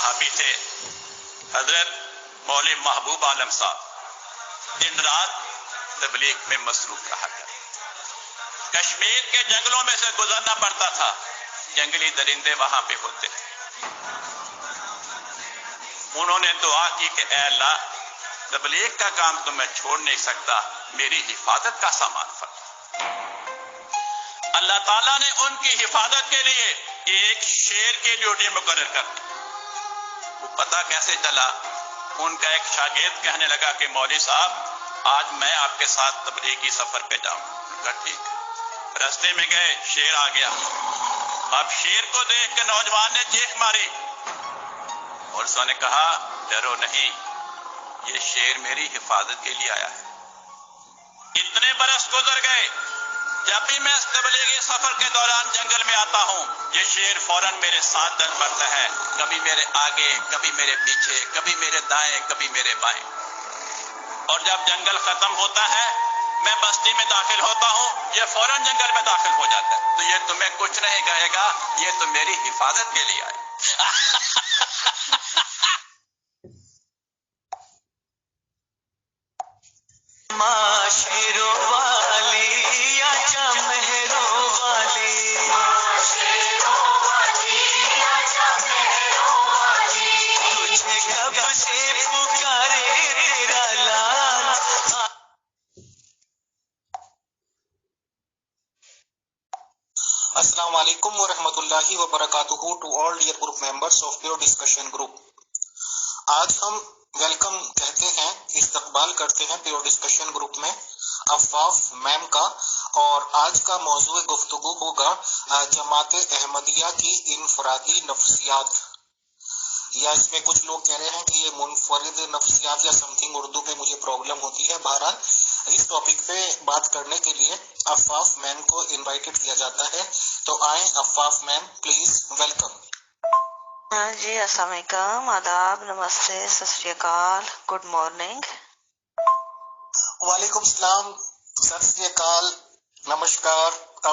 صحابی تھے حضرت مولوی محبوب عالم صاحب، دن رات تبلیغ میں مصروف رہا کرتے، کشمیر کے جنگلوں میں سے گزرنا پڑتا تھا، جنگلی درندے وہاں پہ ہوتے تھے۔ انہوں نے دعا کی کہ اے اللہ، تبلیغ کا کام تو میں چھوڑ نہیں سکتا، میری حفاظت کا سامان فرما۔ اللہ تعالیٰ نے ان کی حفاظت کے لیے ایک شیر کی ڈیوٹی مقرر کر دی۔ وہ پتہ کیسے چلا؟ ان کا ایک شاگرد کہنے لگا کہ مولوی صاحب آج میں آپ کے ساتھ تبلیغی سفر پہ جاؤں۔ کہا ٹھیک ہے۔ رستے میں گئے، شیر آ گیا۔ اب شیر کو دیکھ کے نوجوان نے چیخ ماری اور اس نے کہا ڈرو نہیں، یہ شیر میری حفاظت کے لیے آیا ہے۔ اتنے برس گزر گئے، جب بھی میں اس تبلیغی سفر کے دوران جنگل میں آتا ہوں، یہ شیر فوراً میرے ساتھ چل پڑتا ہے، کبھی میرے آگے، کبھی میرے پیچھے، کبھی میرے دائیں، کبھی میرے بائیں۔ اور جب جنگل ختم ہوتا ہے، میں بستی میں داخل ہوتا ہوں، یہ فوراً جنگل میں داخل ہو جاتا ہے۔ تو یہ تمہیں کچھ نہیں کہے گا، یہ تو میری حفاظت کے لیے آئے۔ معاشروں والی یا مہروں والی، معاشروں والی یا مہروں والی، تجھے کب سے پکارے تیرا لال۔ السلام علیکم ورحمۃ اللہ وبرکاتہ to all dear group members of pure discussion group. آج ہم ویلکم کہتے ہیں، استقبال کرتے ہیں پیور ڈسکشن گروپ میں عفاف میم کا، اور آج کا موضوع گفتگو ہوگا جماعت احمدیہ کی انفرادی نفسیات، یا اس میں کچھ لوگ کہہ رہے ہیں کہ یہ منفرد نفسیات یا سم تھنگ، اردو میں مجھے پرابلم ہوتی ہے۔ بہرحال اس ٹاپک پہ بات کرنے کے لیے عفاف میم کو انوائٹڈ کیا جاتا ہے، تو آئیں عفاف میم، پلیز ویلکم۔ جی السلام علیکم، آداب، نمستے، ست شری اکال، گڈ مارننگ۔ وعلیکم السلام، ست شری اکال، نمسکار،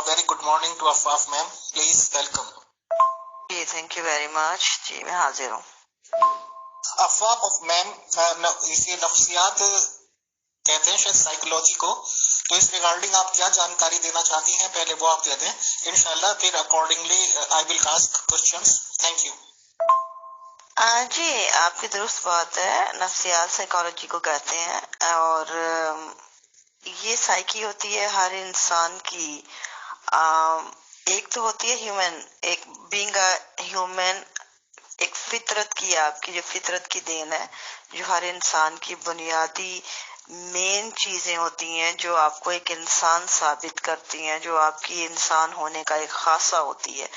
very good morning to Afaf ma'am, please welcome. جی تھینک یو ویری مچ، جی میں حاضر ہوں۔ عفاف میم، اسی نفسیات کہتے ہیں شاید سائیکولوجی کو، تو اس ریگارڈنگ آپ کیا جانکاری دینا چاہتی ہیں؟ پہلے وہ آپ دے دیں، انشاءاللہ پھر accordingly I will ask questions. Thank you. جی آپ کی درست بات ہے، نفسیات سائیکالوجی کو کہتے ہیں، اور یہ سائیکی ہوتی ہے ہر انسان کی۔ ایک تو ہوتی ہے ہیومن، ایک بینگ ہیومن، ایک فطرت کی، آپ کی جو فطرت کی دین ہے، جو ہر انسان کی بنیادی مین چیزیں ہوتی ہیں جو آپ کو ایک انسان ثابت کرتی ہیں، جو آپ کی انسان ہونے کا ایک خاصہ ہوتی ہے۔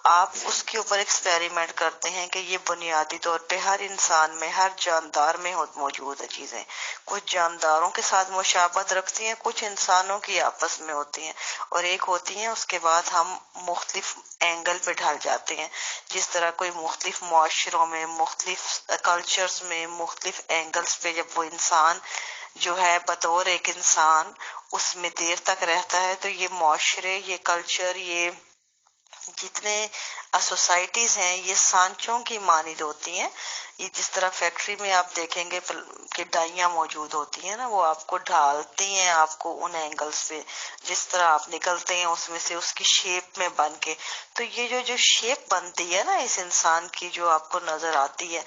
آپ اس کے اوپر ایکسپیریمنٹ کرتے ہیں کہ یہ بنیادی طور پہ ہر انسان میں، ہر جاندار میں موجود ہے چیزیں۔ کچھ جانداروں کے ساتھ مشابہت رکھتی ہیں، کچھ انسانوں کی آپس میں ہوتی ہیں، اور ایک ہوتی ہیں، اس کے بعد ہم مختلف اینگل پہ ڈھل جاتے ہیں۔ جس طرح کوئی مختلف معاشروں میں، مختلف کلچرز میں، مختلف اینگلز پہ جب وہ انسان جو ہے بطور ایک انسان اس میں دیر تک رہتا ہے، تو یہ معاشرے، یہ کلچر، یہ جتنے سوسائٹیز ہیں، یہ سانچوں کی مانند ہوتی ہیں۔ یہ جس طرح فیکٹری میں آپ دیکھیں گے کہ ڈائیاں موجود ہوتی ہیں نا، وہ آپ کو ڈھالتی ہیں، آپ کو ان اینگلز پہ جس طرح آپ نکلتے ہیں اس میں سے اس کی شیپ میں بن کے۔ تو یہ جو شیپ بنتی ہے نا اس انسان کی، جو آپ کو نظر آتی ہے،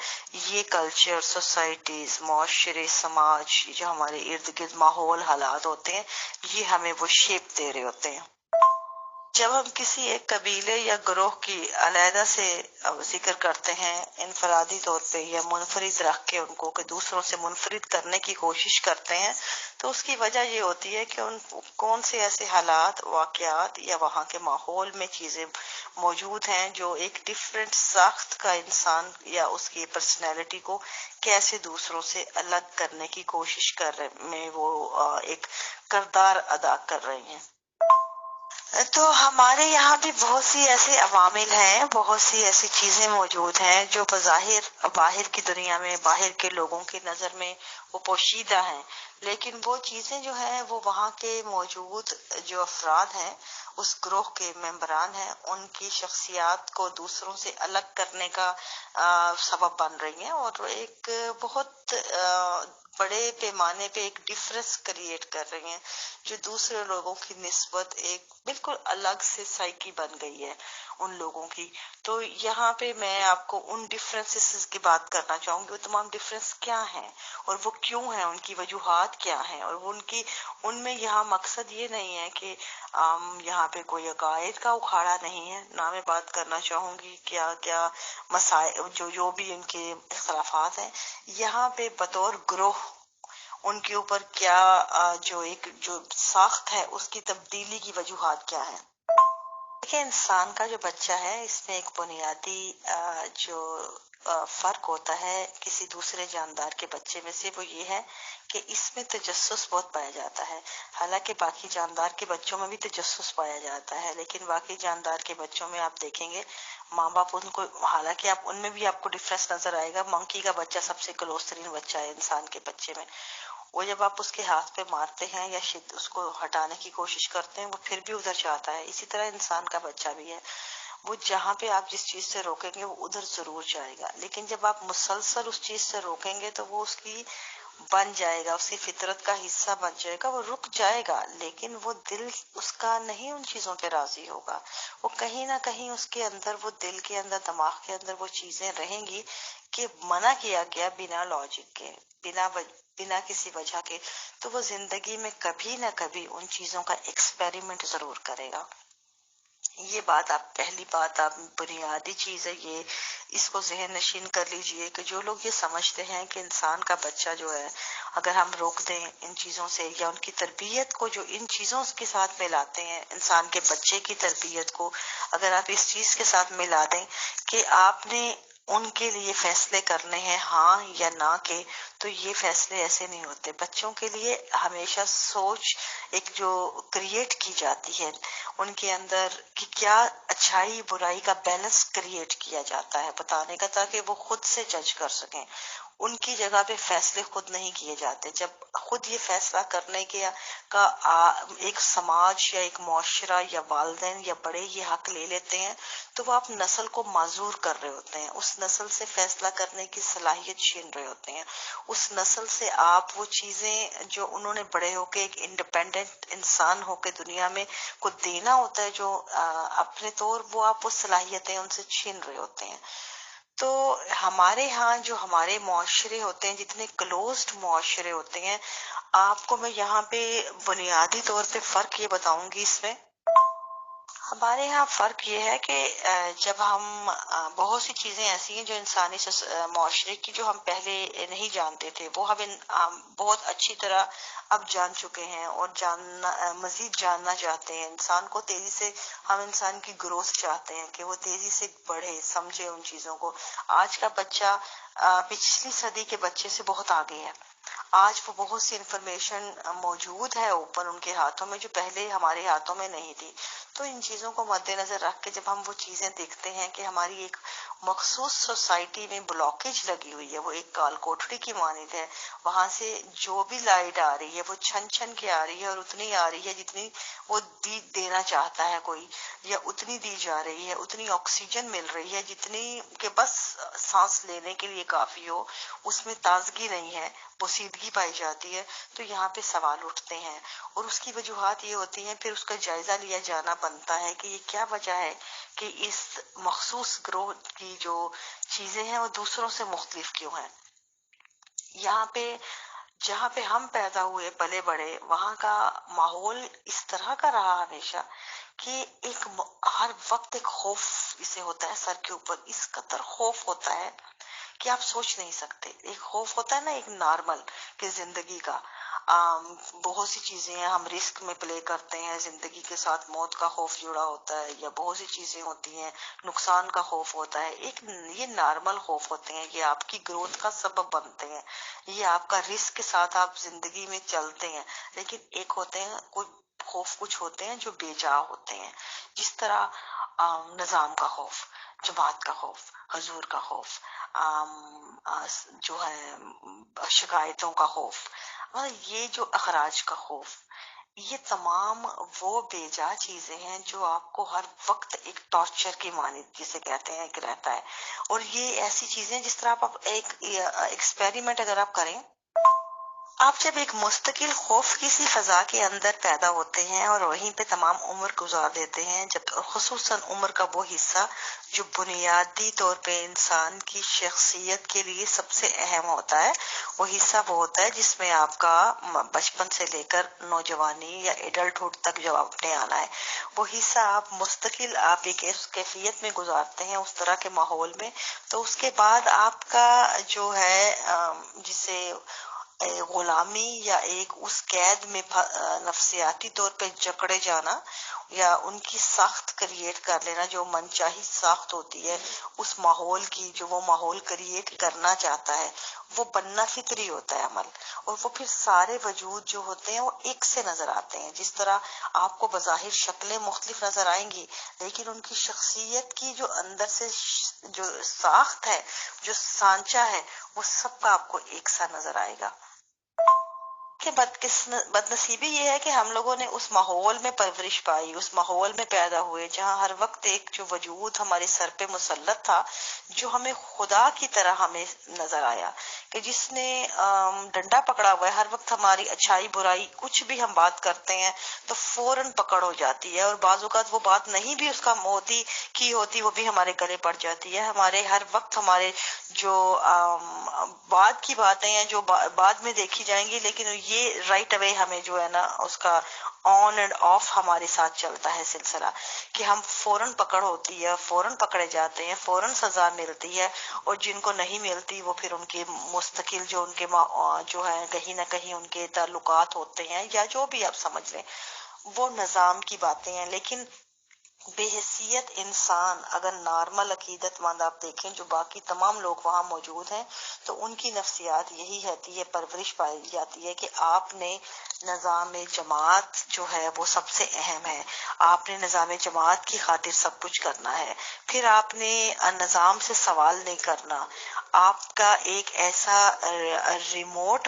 یہ کلچر، سوسائٹیز، معاشرے، سماج، جو ہمارے ارد گرد ماحول، حالات ہوتے ہیں، یہ ہمیں وہ شیپ دے رہے ہوتے ہیں۔ جب ہم کسی ایک قبیلے یا گروہ کی علیحدہ سے ذکر کرتے ہیں، انفرادی طور پہ یا منفرد رکھ کے ان کو کہ دوسروں سے منفرد کرنے کی کوشش کرتے ہیں، تو اس کی وجہ یہ ہوتی ہے کہ ان کون سے ایسے حالات، واقعات یا وہاں کے ماحول میں چیزیں موجود ہیں جو ایک ڈفرینٹ ساخت کا انسان یا اس کی پرسنالٹی کو کیسے دوسروں سے الگ کرنے کی کوشش کر رہے میں وہ ایک کردار ادا کر رہے ہیں۔ تو ہمارے یہاں بھی بہت سی ایسے عوامل ہیں، بہت سی ایسی چیزیں موجود ہیں جو بظاہر باہر کی دنیا میں، باہر کے لوگوں کی نظر میں وہ پوشیدہ ہیں، لیکن وہ چیزیں جو ہیں وہ وہاں کے موجود جو افراد ہیں، اس گروہ کے ممبران ہیں، ان کی شخصیات کو دوسروں سے الگ کرنے کا سبب بن رہی ہیں، اور ایک بہت بڑے پیمانے پہ ایک ڈفرنس کریٹ کر رہی ہیں، جو دوسرے لوگوں کی نسبت ایک بالکل الگ سے سائیکی بن گئی ہے ان لوگوں کی۔ تو یہاں پہ میں آپ کو ان ڈفرینسز کی بات کرنا چاہوں گی، وہ تمام ڈفرینس کیا ہیں اور وہ کیوں ہیں، ان کی وجوہات کیا ہیں، اور ان میں یہاں مقصد یہ نہیں ہے کہ یہاں پہ کوئی عقائد کا اکھاڑا نہیں ہے، نہ میں بات کرنا چاہوں گی کیا کیا مسائل جو بھی ان کے اختلافات ہیں، یہاں پہ بطور گروہ ان کے اوپر کیا جو ساخت ہے اس کی تبدیلی کی وجوہات کیا ہیں۔ دیکھیں، انسان کا جو بچہ ہے اس میں ایک بنیادی جو فرق ہوتا ہے کسی دوسرے جاندار کے بچے میں سے، وہ یہ ہے کہ اس میں تجسس بہت پایا جاتا ہے۔ حالانکہ باقی جاندار کے بچوں میں بھی تجسس پایا جاتا ہے، لیکن باقی جاندار کے بچوں میں آپ دیکھیں گے ماں باپ ان کو، حالانکہ ان میں بھی آپ کو ڈفرینس نظر آئے گا، منکی کا بچہ سب سے کلوز ترین بچہ ہے انسان کے بچے میں، وہ جب آپ اس کے ہاتھ پہ مارتے ہیں یا اس کو ہٹانے کی کوشش کرتے ہیں وہ پھر بھی ادھر جاتا ہے۔ اسی طرح انسان کا بچہ بھی ہے، وہ جہاں پہ آپ جس چیز سے روکیں گے وہ ادھر ضرور جائے گا، لیکن جب آپ مسلسل اس چیز سے روکیں گے تو وہ اس کی بن جائے گا، اس کی فطرت کا حصہ بن جائے گا، وہ رک جائے گا، لیکن وہ دل اس کا نہیں ان چیزوں پہ راضی ہوگا، وہ کہیں نہ کہیں اس کے اندر، وہ دل کے اندر، دماغ کے اندر وہ چیزیں رہیں گی کہ منع کیا گیا بنا لاجک کے، بنا کسی وجہ کے، تو وہ زندگی میں کبھی نہ کبھی ان چیزوں کا ایکسپیریمنٹ ضرور کرے گا۔ یہ بات آپ، پہلی بات آپ، بنیادی چیز ہے یہ، اس کو ذہن نشین کر لیجئے کہ جو لوگ یہ سمجھتے ہیں کہ انسان کا بچہ جو ہے اگر ہم روک دیں ان چیزوں سے، یا ان کی تربیت کو جو ان چیزوں کے ساتھ ملاتے ہیں، انسان کے بچے کی تربیت کو اگر آپ اس چیز کے ساتھ ملا دیں کہ آپ نے ان کے لیے فیصلے کرنے ہیں ہاں یا نہ کے، تو یہ فیصلے ایسے نہیں ہوتے۔ بچوں کے لیے ہمیشہ سوچ ایک جو کریٹ کی جاتی ہے ان کے اندر کہ کیا اچھائی برائی کا بیلنس کریٹ کیا جاتا ہے بتانے کا، تاکہ وہ خود سے جج کر سکیں، ان کی جگہ پہ فیصلے خود نہیں کیے جاتے۔ جب خود یہ فیصلہ کرنے کا ایک سماج یا ایک معاشرہ یا والدین یا بڑے یہ حق لے لیتے ہیں تو وہ آپ نسل کو معذور کر رہے ہوتے ہیں، اس نسل سے فیصلہ کرنے کی صلاحیت چھین رہے ہوتے ہیں، اس نسل سے آپ وہ چیزیں جو انہوں نے بڑے ہو کے ایک انڈیپینڈنٹ انسان ہو کے دنیا میں کو دینا ہوتا ہے، جو اپنے طور، وہ آپ وہ صلاحیتیں ان سے چھین رہے ہوتے ہیں۔ تو ہمارے ہاں جو ہمارے معاشرے ہوتے ہیں، جتنے کلوزڈ معاشرے ہوتے ہیں، آپ کو میں یہاں پہ بنیادی طور پہ فرق یہ بتاؤں گی اس میں، ہمارے یہاں فرق یہ ہے کہ جب ہم بہت سی چیزیں ایسی ہیں جو انسانی معاشرے کی جو ہم پہلے نہیں جانتے تھے، وہ ہم بہت اچھی طرح اب جان چکے ہیں اور مزید جاننا چاہتے ہیں۔ انسان کو تیزی سے، ہم انسان کی گروتھ چاہتے ہیں کہ وہ تیزی سے بڑھے، سمجھے ان چیزوں کو۔ آج کا بچہ پچھلی صدی کے بچے سے بہت آگے ہے، آج وہ بہت سی انفارمیشن موجود ہے اوپن ان کے ہاتھوں میں جو پہلے ہمارے ہاتھوں میں نہیں تھی۔ تو ان چیزوں کو مد نظر رکھ کے جب ہم وہ چیزیں دیکھتے ہیں کہ ہماری ایک مخصوص سوسائٹی میں بلاکیج لگی ہوئی ہے، وہ ایک کال کوٹڑی کی مانند ہے، وہاں سے جو بھی لائٹ آ رہی ہے وہ چھن چھن کے آ رہی ہے، اور اتنی آ رہی ہے جتنی وہ دینا چاہتا ہے کوئی، یا اتنی دی جا رہی ہے، اتنی آکسیجن مل رہی ہے جتنی کہ بس سانس لینے کے لیے کافی ہو، اس میں تازگی نہیں ہے، پوسیدگی پائی جاتی ہے۔ تو یہاں پہ سوال اٹھتے ہیں اور اس کی وجوہات یہ ہوتی ہیں، پھر اس کا جائزہ لیا جانا بنتا ہے کہ یہ کیا وجہ ہے کہ اس مخصوص گروہ کی جو چیزیں ہیں وہ دوسروں سے مختلف کیوں ہیں۔ یہاں پہ جہاں پہ ہم پیدا ہوئے پلے بڑے، وہاں کا ماحول اس طرح کا رہا ہمیشہ کہ ہر وقت ایک خوف اسے ہوتا ہے، سر کے اوپر اس قدر خوف ہوتا ہے کہ آپ سوچ نہیں سکتے۔ ایک خوف ہوتا ہے نا ایک نارمل کہ زندگی کا، بہت سی چیزیں ہیں ہم رسک میں پلے کرتے ہیں، زندگی کے ساتھ موت کا خوف جڑا ہوتا ہے، یا بہت سی چیزیں ہوتی ہیں، نقصان کا خوف ہوتا ہے، ایک یہ نارمل خوف ہوتے ہیں، یہ آپ کی گروتھ کا سبب بنتے ہیں، یہ آپ کا رسک کے ساتھ آپ زندگی میں چلتے ہیں۔ لیکن ایک ہوتے ہیں کوئی خوف کچھ ہوتے ہیں جو بے جا ہوتے ہیں، جس طرح نظام کا خوف، جماعت کا خوف، حضور کا خوف، جو ہے شکایتوں کا خوف، یہ جو اخراج کا خوف، یہ تمام وہ بے جا چیزیں ہیں جو آپ کو ہر وقت ایک ٹارچر کی مانند جسے کہتے ہیں ایک رہتا ہے. اور یہ ایسی چیزیں جس طرح آپ ایک ایکسپیریمنٹ اگر آپ کریں، آپ جب ایک مستقل خوف کی سی فضا کے اندر پیدا ہوتے ہیں اور وہیں پہ تمام عمر گزار دیتے ہیں، جب خصوصاً عمر کا وہ حصہ جو بنیادی طور پہ انسان کی شخصیت کے لیے سب سے اہم ہوتا ہے، وہ حصہ وہ ہوتا ہے جس میں آپ کا بچپن سے لے کر نوجوانی یا ایڈلٹہڈ تک جب آپ نے آنا ہے، وہ حصہ آپ مستقل آپ ایک کیفیت میں گزارتے ہیں اس طرح کے ماحول میں، تو اس کے بعد آپ کا جو ہے جسے غلامی یا ایک اس قید میں نفسیاتی طور پہ جکڑے جانا یا ان کی ساخت کریٹ کر لینا، جو من چاہی ساخت ہوتی ہے اس ماحول کی، جو وہ ماحول کریٹ کرنا چاہتا ہے، وہ بننا فطری ہوتا ہے عمل. اور وہ پھر سارے وجود جو ہوتے ہیں وہ ایک سے نظر آتے ہیں، جس طرح آپ کو بظاہر شکلیں مختلف نظر آئیں گی لیکن ان کی شخصیت کی جو اندر سے جو ساخت ہے، جو سانچہ ہے، وہ سب کا آپ کو ایک سا نظر آئے گا. کہ بدنصیبی یہ ہے کہ ہم لوگوں نے اس ماحول میں پرورش پائی، اس ماحول میں پیدا ہوئے جہاں ہر وقت ایک جو وجود ہمارے سر پہ مسلط تھا، جو ہمیں خدا کی طرح ہمیں نظر آیا، کہ جس نے ڈنڈا پکڑا ہوا ہے، ہر وقت ہماری اچھائی برائی کچھ بھی ہم بات کرتے ہیں تو فوراً پکڑ ہو جاتی ہے، اور بعض اوقات وہ بات نہیں بھی اس کا موتی کی ہوتی وہ بھی ہمارے گلے پڑ جاتی ہے. ہمارے ہر وقت ہمارے جو بعد کی باتیں ہیں جو بعد میں دیکھی جائیں گی، لیکن یہ رائٹ اوے ہمیں جو ہے نا اس کا آن اینڈ آف ہمارے ساتھ چلتا ہے سلسلہ، کہ ہم فوراً پکڑ ہوتی ہے، فوراً پکڑے جاتے ہیں، فوراً سزا ملتی ہے، اور جن کو نہیں ملتی وہ پھر ان کے مستقل جو ان کے جو ہے کہیں نہ کہیں ان کے تعلقات ہوتے ہیں یا جو بھی آپ سمجھ لیں وہ نظام کی باتیں ہیں. لیکن بے حیثیت انسان اگر نارمل عقیدت مند آپ دیکھیں جو باقی تمام لوگ وہاں موجود ہیں، تو ان کی نفسیات یہی رہتی ہے، پرورش پائی جاتی ہے کہ آپ نے نظام جماعت جو ہے وہ سب سے اہم ہے، آپ نے نظام جماعت کی خاطر سب کچھ کرنا ہے، پھر آپ نے نظام سے سوال نہیں کرنا. آپ کا ایک ایسا ریموٹ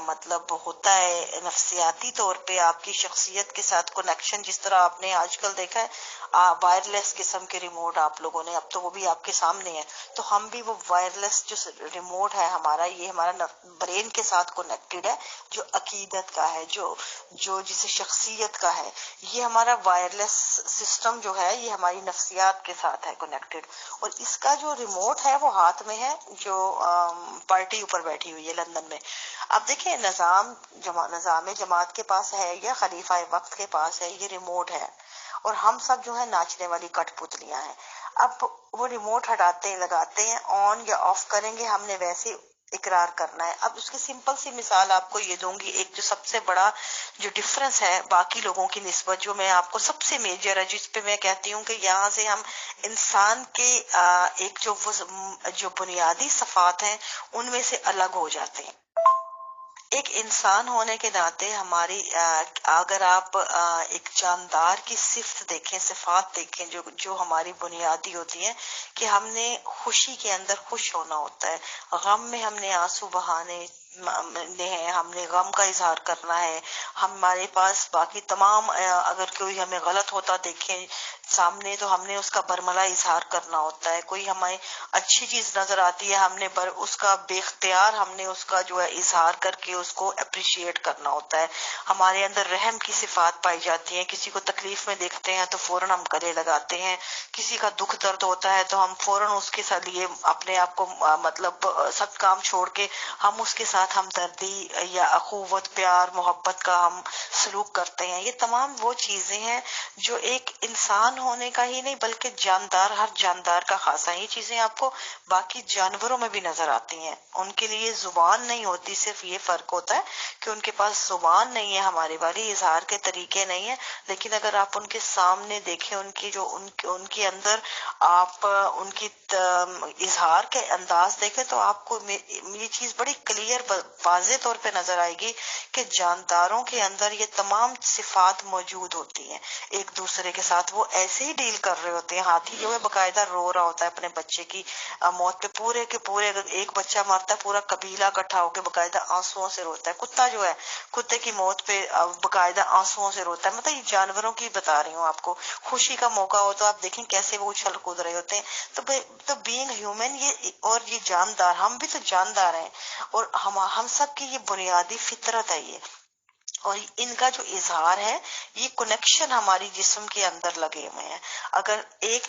مطلب ہوتا ہے نفسیاتی طور پہ آپ کی شخصیت کے ساتھ کنیکشن، جس طرح آپ نے آج کل دیکھا ہے وائرلیس قسم کے ریموٹ آپ لوگوں نے، اب تو وہ بھی آپ کے سامنے ہے، تو ہم بھی وہ وائرلیس جو ریموٹ ہے ہمارا، یہ ہمارا برین کے ساتھ کنیکٹڈ ہے، جو عقیدت کا ہے، جو جسے شخصیت کا ہے، یہ ہمارا وائرلیس سسٹم جو ہے یہ ہماری نفسیات کے ساتھ ہے کنیکٹڈ. اور اس کا جو ریموٹ ہے وہ ہاتھ میں ہے، جو پارٹی اوپر بیٹھی ہوئی ہے لندن میں. اب دیکھیں نظام جماعت کے پاس ہے یا خلیفہ وقت کے پاس ہے یہ ریموٹ ہے، اور ہم سب جو ہے ناچنے والی کٹ پتلیاں ہیں. اب وہ ریموٹ ہٹاتے ہیں، لگاتے ہیں، آن یا آف کریں گے، ہم نے ویسے اقرار کرنا ہے. اب اس کی سمپل سی مثال آپ کو یہ دوں گی، ایک جو سب سے بڑا جو ڈفرنس ہے باقی لوگوں کی نسبت، جو میں آپ کو سب سے میجر ہے، جس پہ میں کہتی ہوں کہ یہاں سے ہم انسان کے ایک جو بنیادی صفات ہیں ان میں سے الگ ہو جاتے ہیں. ایک انسان ہونے کے ناطے ہماری اگر آپ ایک جاندار کی صفت دیکھیں، صفات دیکھیں جو ہماری بنیادی ہوتی ہیں، کہ ہم نے خوشی کے اندر خوش ہونا ہوتا ہے، غم میں ہم نے آنسو بہانے ہیں، ہم نے غم کا اظہار کرنا ہے. ہمارے پاس باقی تمام اگر کوئی ہمیں غلط ہوتا دیکھیں سامنے تو ہم نے اس کا برملا اظہار کرنا ہوتا ہے. کوئی ہمیں اچھی چیز نظر آتی ہے، ہم نے اس کا بے اختیار ہم نے اس کا جو ہے اظہار کر کے اس کو اپریشیٹ کرنا ہوتا ہے. ہمارے اندر رحم کی صفات پائی جاتی ہیں، کسی کو تکلیف میں دیکھتے ہیں تو فوراً ہم گلے لگاتے ہیں، کسی کا دکھ درد ہوتا ہے تو ہم فوراً اس کے ساتھ لیے اپنے آپ کو مطلب سب کام چھوڑ کے ہم اس کے ساتھ ہمدردی یا اخوت، پیار، محبت کا ہم سلوک کرتے ہیں. یہ تمام وہ چیزیں ہیں جو ایک انسان انسان ہونے کا ہی نہیں بلکہ جاندار، ہر جاندار کا خاصہ. یہ چیزیں آپ کو باقی جانوروں میں بھی نظر آتی ہیں. ان کے لیے زبان نہیں ہوتی، صرف یہ فرق ہوتا ہے کہ ان کے پاس زبان نہیں ہے، ہمارے والی اظہار کے طریقے نہیں ہیں. لیکن اگر آپ ان کے سامنے دیکھیں، ان کی جو ان کے اندر آپ ان کی اظہار کے انداز دیکھیں تو آپ کو یہ چیز بڑی کلیئر واضح طور پہ نظر آئے گی کہ جانداروں کے اندر یہ تمام صفات موجود ہوتی ہیں. ایک دوسرے کے ساتھ وہ ایسے ہی ڈیل کر رہے ہوتے ہیں. ہاتھی جو ہے باقاعدہ رو رہا ہوتا ہے اپنے بچے کی موت پہ، پورے کے پورے اگر ایک بچہ مرتا ہے پورا قبیلہ اکٹھا ہو کے باقاعدہ آنسوؤں سے روتا ہے. کتا جو ہے کتے کی موت پہ باقاعدہ آنسوؤں سے روتا ہے. مطلب یہ جانوروں کی بتا رہی ہوں آپ کو. خوشی کا موقع ہو تو آپ دیکھیں کیسے وہ اچھل کود رہے ہوتے ہیں. تو بینگ ہیومن یہ اور یہ جاندار، ہم بھی تو جاندار ہیں اور ہم سب کی یہ بنیادی فطرت ہے. یہ اور ان کا جو اظہار ہے یہ کنیکشن ہماری جسم کے اندر لگے ہوئے ہیں. اگر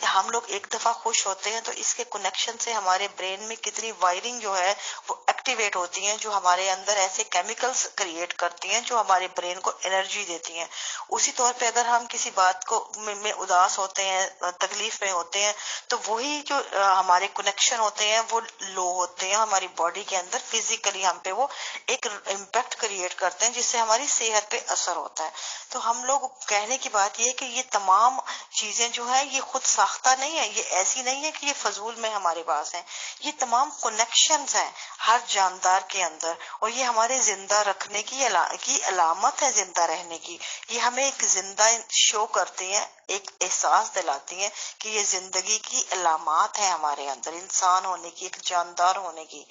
ہم لوگ ایک دفعہ خوش ہوتے ہیں تو اس کے کنیکشن سے ہمارے برین میں کتنی وائرنگ جو ہے وہ ایکٹیویٹ ہوتی ہیں، جو ہمارے اندر ایسے کیمیکلز کریٹ کرتی ہیں جو ہمارے برین کو انرجی دیتی ہیں. اسی طور پہ اگر ہم کسی بات کو میں اداس ہوتے ہیں، تکلیف میں ہوتے ہیں، تو وہی جو ہمارے کنیکشن ہوتے ہیں وہ لو ہوتے ہیں ہماری باڈی کے اندر. فزیکلی ہم پہ وہ ایک امپیکٹ کریٹ کرتے ہیں جس سے ہماری صحت پہ اثر ہوتا ہے. تو ہم لوگ کہنے کی بات یہ ہے کہ یہ تمام چیزیں جو ہیں یہ خود ساختہ نہیں ہے، یہ ایسی نہیں ہے کہ یہ فضول میں ہمارے پاس ہیں. یہ تمام کنیکشنز ہیں ہر جاندار کے اندر، اور یہ ہمارے زندہ رکھنے کی علامت ہے، زندہ رہنے کی. یہ ہمیں ایک زندہ شو کرتے ہیں، ایک احساس دلاتی ہیں کہ یہ زندگی کی علامات ہیں ہمارے اندر، انسان ہونے کی، ایک جاندار ہونے کی.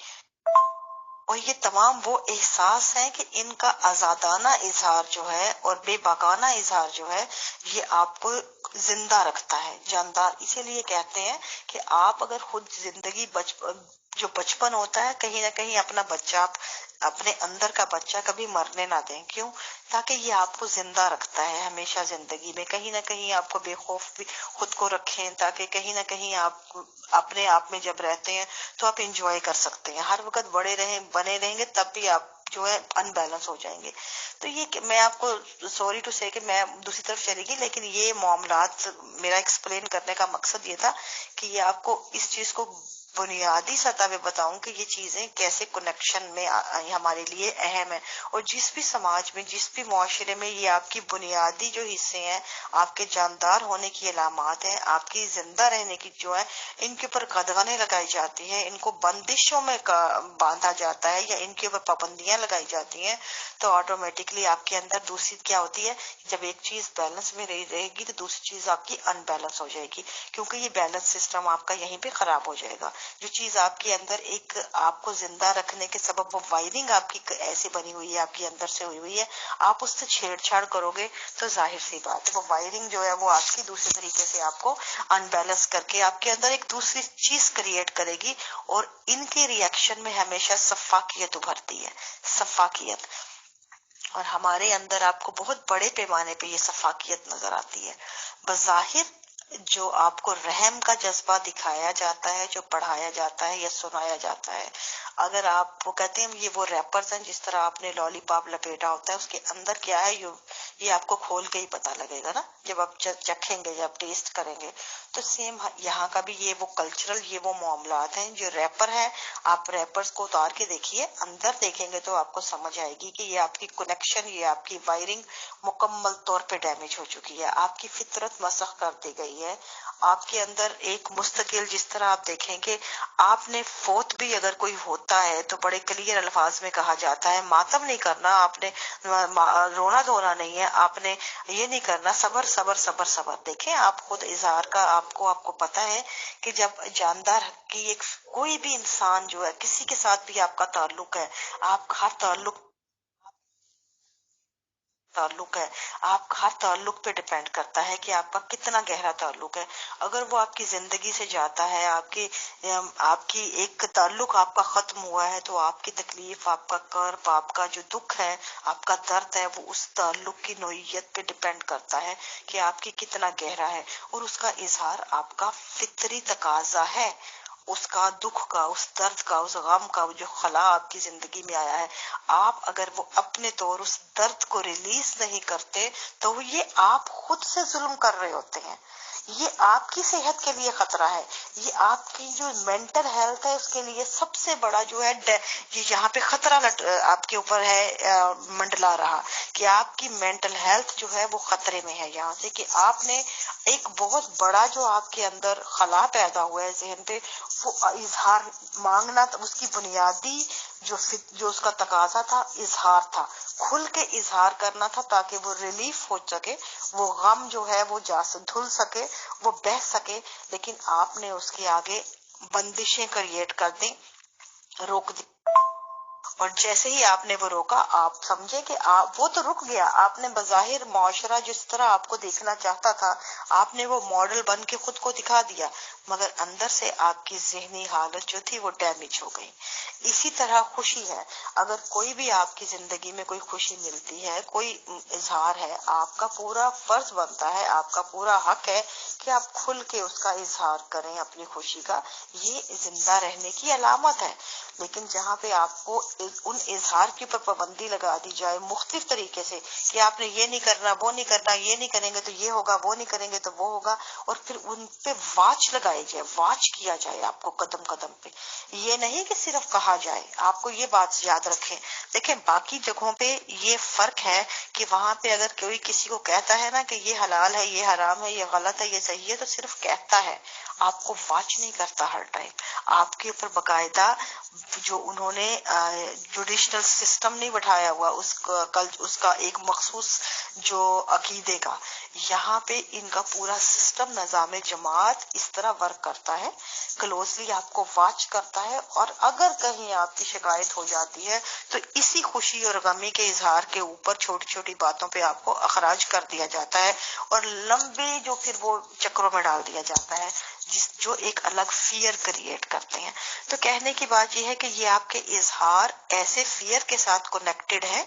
اور یہ تمام وہ احساس ہیں کہ ان کا آزادانہ اظہار جو ہے اور بے باکانہ اظہار جو ہے یہ آپ کو زندہ رکھتا ہے، جاندار. اسی لیے کہتے ہیں کہ آپ اگر خود زندگی جو بچپن ہوتا ہے کہیں نہ کہیں اپنا بچہ، اپنے اندر کا بچہ کبھی مرنے نہ دیں. کیوں؟ تاکہ یہ آپ کو زندہ رکھتا ہے ہمیشہ زندگی میں. کہیں نہ کہیں آپ کو بے خوف بھی خود کو رکھیں تاکہ کہیں نہ کہیں آپ اپنے آپ میں جب رہتے ہیں تو آپ انجوائے کر سکتے ہیں. ہر وقت بنے رہیں گے تب بھی آپ جو ہے ان بیلنس ہو جائیں گے. تو یہ میں آپ کو سوری ٹو سے کہ میں دوسری طرف چلی گئی، لیکن یہ معاملات میرا ایکسپلین کرنے کا مقصد یہ تھا کہ یہ آپ کو اس چیز کو بنیادی سطح پہ بتاؤں کہ یہ چیزیں کیسے کنیکشن میں ہمارے لیے اہم ہے. اور جس بھی سماج میں، جس بھی معاشرے میں یہ آپ کی بنیادی جو حصے ہیں، آپ کے جاندار ہونے کی علامات ہیں، آپ کی زندہ رہنے کی جو ہے، ان کے اوپر قدغنیں لگائی جاتی ہیں، ان کو بندشوں میں باندھا جاتا ہے یا ان کے اوپر پابندیاں لگائی جاتی ہیں، تو آٹومیٹکلی آپ کے اندر دوسری کیا ہوتی ہے، جب ایک چیز بیلنس میں رہے گی تو دوسری چیز آپ کی ان بیلنس ہو جائے گی، کیونکہ یہ بیلنس سسٹم آپ کا یہیں پہ خراب ہو جائے گا. جو چیز آپ کے اندر ایک آپ کو زندہ رکھنے کے سبب وہ وائرنگ آپ کی ایسے بنی ہوئی ہے، آپ کے اندر سے ہوئی ہوئی ہے، آپ اس سے چھیڑ چھاڑ کرو گے تو ظاہر سی بات ہے وہ وائرنگ جو ہے وہ آپ کی دوسرے طریقے سے آپ کو ان بیلنس کر کے آپ کے اندر ایک دوسری چیز کریٹ کرے گی. اور ان کے ریئیکشن میں ہمیشہ شفافیت ابھرتی ہے، شفافیت. اور ہمارے اندر آپ کو بہت بڑے پیمانے پہ یہ شفافیت نظر آتی ہے. بظاہر جو آپ کو رحم کا جذبہ دکھایا جاتا ہے، جو پڑھایا جاتا ہے یا سنایا جاتا ہے، اگر آپ وہ کہتے ہیں یہ وہ ریپرز ہیں جس طرح آپ نے لالی پاپ لپیٹا ہوتا ہے، اس کے اندر کیا ہے یہ آپ کو کھول کے ہی پتا لگے گا نا، جب آپ چکھیں گے، جب ٹیسٹ کریں گے. تو سیم یہاں کا بھی یہ وہ کلچرل یہ وہ معاملات ہیں. جو ریپر ہے، آپ ریپرز کو اتار کے دیکھیے، اندر دیکھیں گے تو آپ کو سمجھ آئے گی کہ یہ آپ کی کنیکشن، یہ آپ کی وائرنگ مکمل طور پہ ڈیمیج ہو چکی ہے، آپ کی فطرت مسخ کر دی گئی ہے. آپ کے اندر ایک مستقل، جس طرح آپ دیکھیں کہ آپ نے فوت بھی اگر کوئی ہوتا ہے تو بڑے کلیئر الفاظ میں کہا جاتا ہے ماتم نہیں کرنا، آپ نے رونا دھونا نہیں ہے، آپ نے یہ نہیں کرنا، صبر صبر صبر صبر. دیکھیں آپ خود اظہار کا آپ کو پتا ہے کہ جب جاندار کی ایک کوئی بھی انسان جو ہے، کسی کے ساتھ بھی آپ کا تعلق ہے، آپ ہر تعلق ہے، آپ ہر تعلق پہ ڈیپینڈ کرتا ہے کہ آپ کا کتنا گہرا تعلق ہے. اگر وہ آپ کی زندگی سے جاتا ہے، آپ کی ایک تعلق آپ کا ختم ہوا ہے، تو آپ کی تکلیف، آپ کا کرب، آپ کا جو دکھ ہے، آپ کا درد ہے، وہ اس تعلق کی نوعیت پہ ڈیپینڈ کرتا ہے کہ آپ کی کتنا گہرا ہے. اور اس کا اظہار آپ کا فطری تقاضا ہے، اس کا دکھ کا، اس درد کا، اس غم کا جو خلا آپ کی زندگی میں آیا ہے. آپ اگر وہ اپنے طور اس درد کو ریلیز نہیں کرتے تو یہ آپ خود سے ظلم کر رہے ہوتے ہیں. یہ آپ کی صحت کے لیے خطرہ ہے، یہ آپ کی جو مینٹل ہیلتھ ہے اس کے لیے سب سے بڑا جو ہے یہ یہاں پہ خطرہ آپ کے اوپر ہے منڈلا رہا کہ آپ کی مینٹل ہیلتھ جو ہے وہ خطرے میں ہے یہاں سے، کہ آپ نے ایک بہت بڑا جو آپ کے اندر خلا پیدا ہوا ہے ذہن پہ، وہ اظہار مانگنا، اس کی بنیادی جو اس کا تقاضا تھا اظہار تھا، کھل کے اظہار کرنا تھا تاکہ وہ ریلیف ہو سکے، وہ غم جو ہے وہ دھل سکے، وہ بہہ سکے، لیکن آپ نے اس کے آگے بندشیں کریٹ کر دیں، روک دی، اور جیسے ہی آپ نے وہ روکا آپ سمجھے کہ وہ تو رک گیا، آپ نے بظاہر معاشرہ جس طرح آپ کو دیکھنا چاہتا تھا آپ نے وہ ماڈل بن کے خود کو دکھا دیا، مگر اندر سے آپ کی ذہنی حالت جو تھی وہ ڈیمیج ہو گئی۔ اسی طرح خوشی ہے، اگر کوئی بھی آپ کی زندگی میں کوئی خوشی ملتی ہے، کوئی اظہار ہے، آپ کا پورا فرض بنتا ہے، آپ کا پورا حق ہے کہ آپ کھل کے اس کا اظہار کریں اپنی خوشی کا، یہ زندہ رہنے کی علامت ہے۔ لیکن جہاں پہ آپ کو ان اظہار کی پر پابندی لگا دی جائے مختلف طریقے سے کہ آپ نے یہ نہیں کرنا، وہ نہیں کرنا، یہ نہیں کریں گے تو یہ ہوگا، وہ نہیں کریں گے تو وہ ہوگا، اور پھر ان پہ واچ لگائی جائے، واچ کیا جائے آپ کو قدم قدم پہ، یہ نہیں کہ صرف کہا جائے۔ آپ کو یہ بات یاد رکھیں، دیکھیں باقی جگہوں پہ یہ فرق ہے کہ وہاں پہ اگر کوئی کسی کو کہتا ہے نا کہ یہ حلال ہے، یہ حرام ہے، یہ غلط ہے، یہ صحیح ہے، تو صرف کہتا ہے، آپ کو واچ نہیں کرتا ہر ٹائم، آپ کے اوپر باقاعدہ جو انہوں نے جوڈیشنل سسٹم نہیں بٹھایا ہوا، اس کا ایک مخصوص جو عقیدے کا، یہاں پہ ان کا پورا سسٹم نظام جماعت اس طرح ورک کرتا ہے، کلوزلی آپ کو واچ کرتا ہے، اور اگر کہیں آپ کی شکایت ہو جاتی ہے تو اسی خوشی اور غمی کے اظہار کے اوپر چھوٹی چھوٹی باتوں پہ آپ کو اخراج کر دیا جاتا ہے، اور لمبے جو پھر وہ چکروں میں ڈال دیا جاتا ہے جو ایک الگ فیئر کریٹ کرتے ہیں۔ تو کہنے کی بات یہ ہے کہ یہ آپ کے اظہار ایسے فیئر کے ساتھ کنیکٹڈ ہیں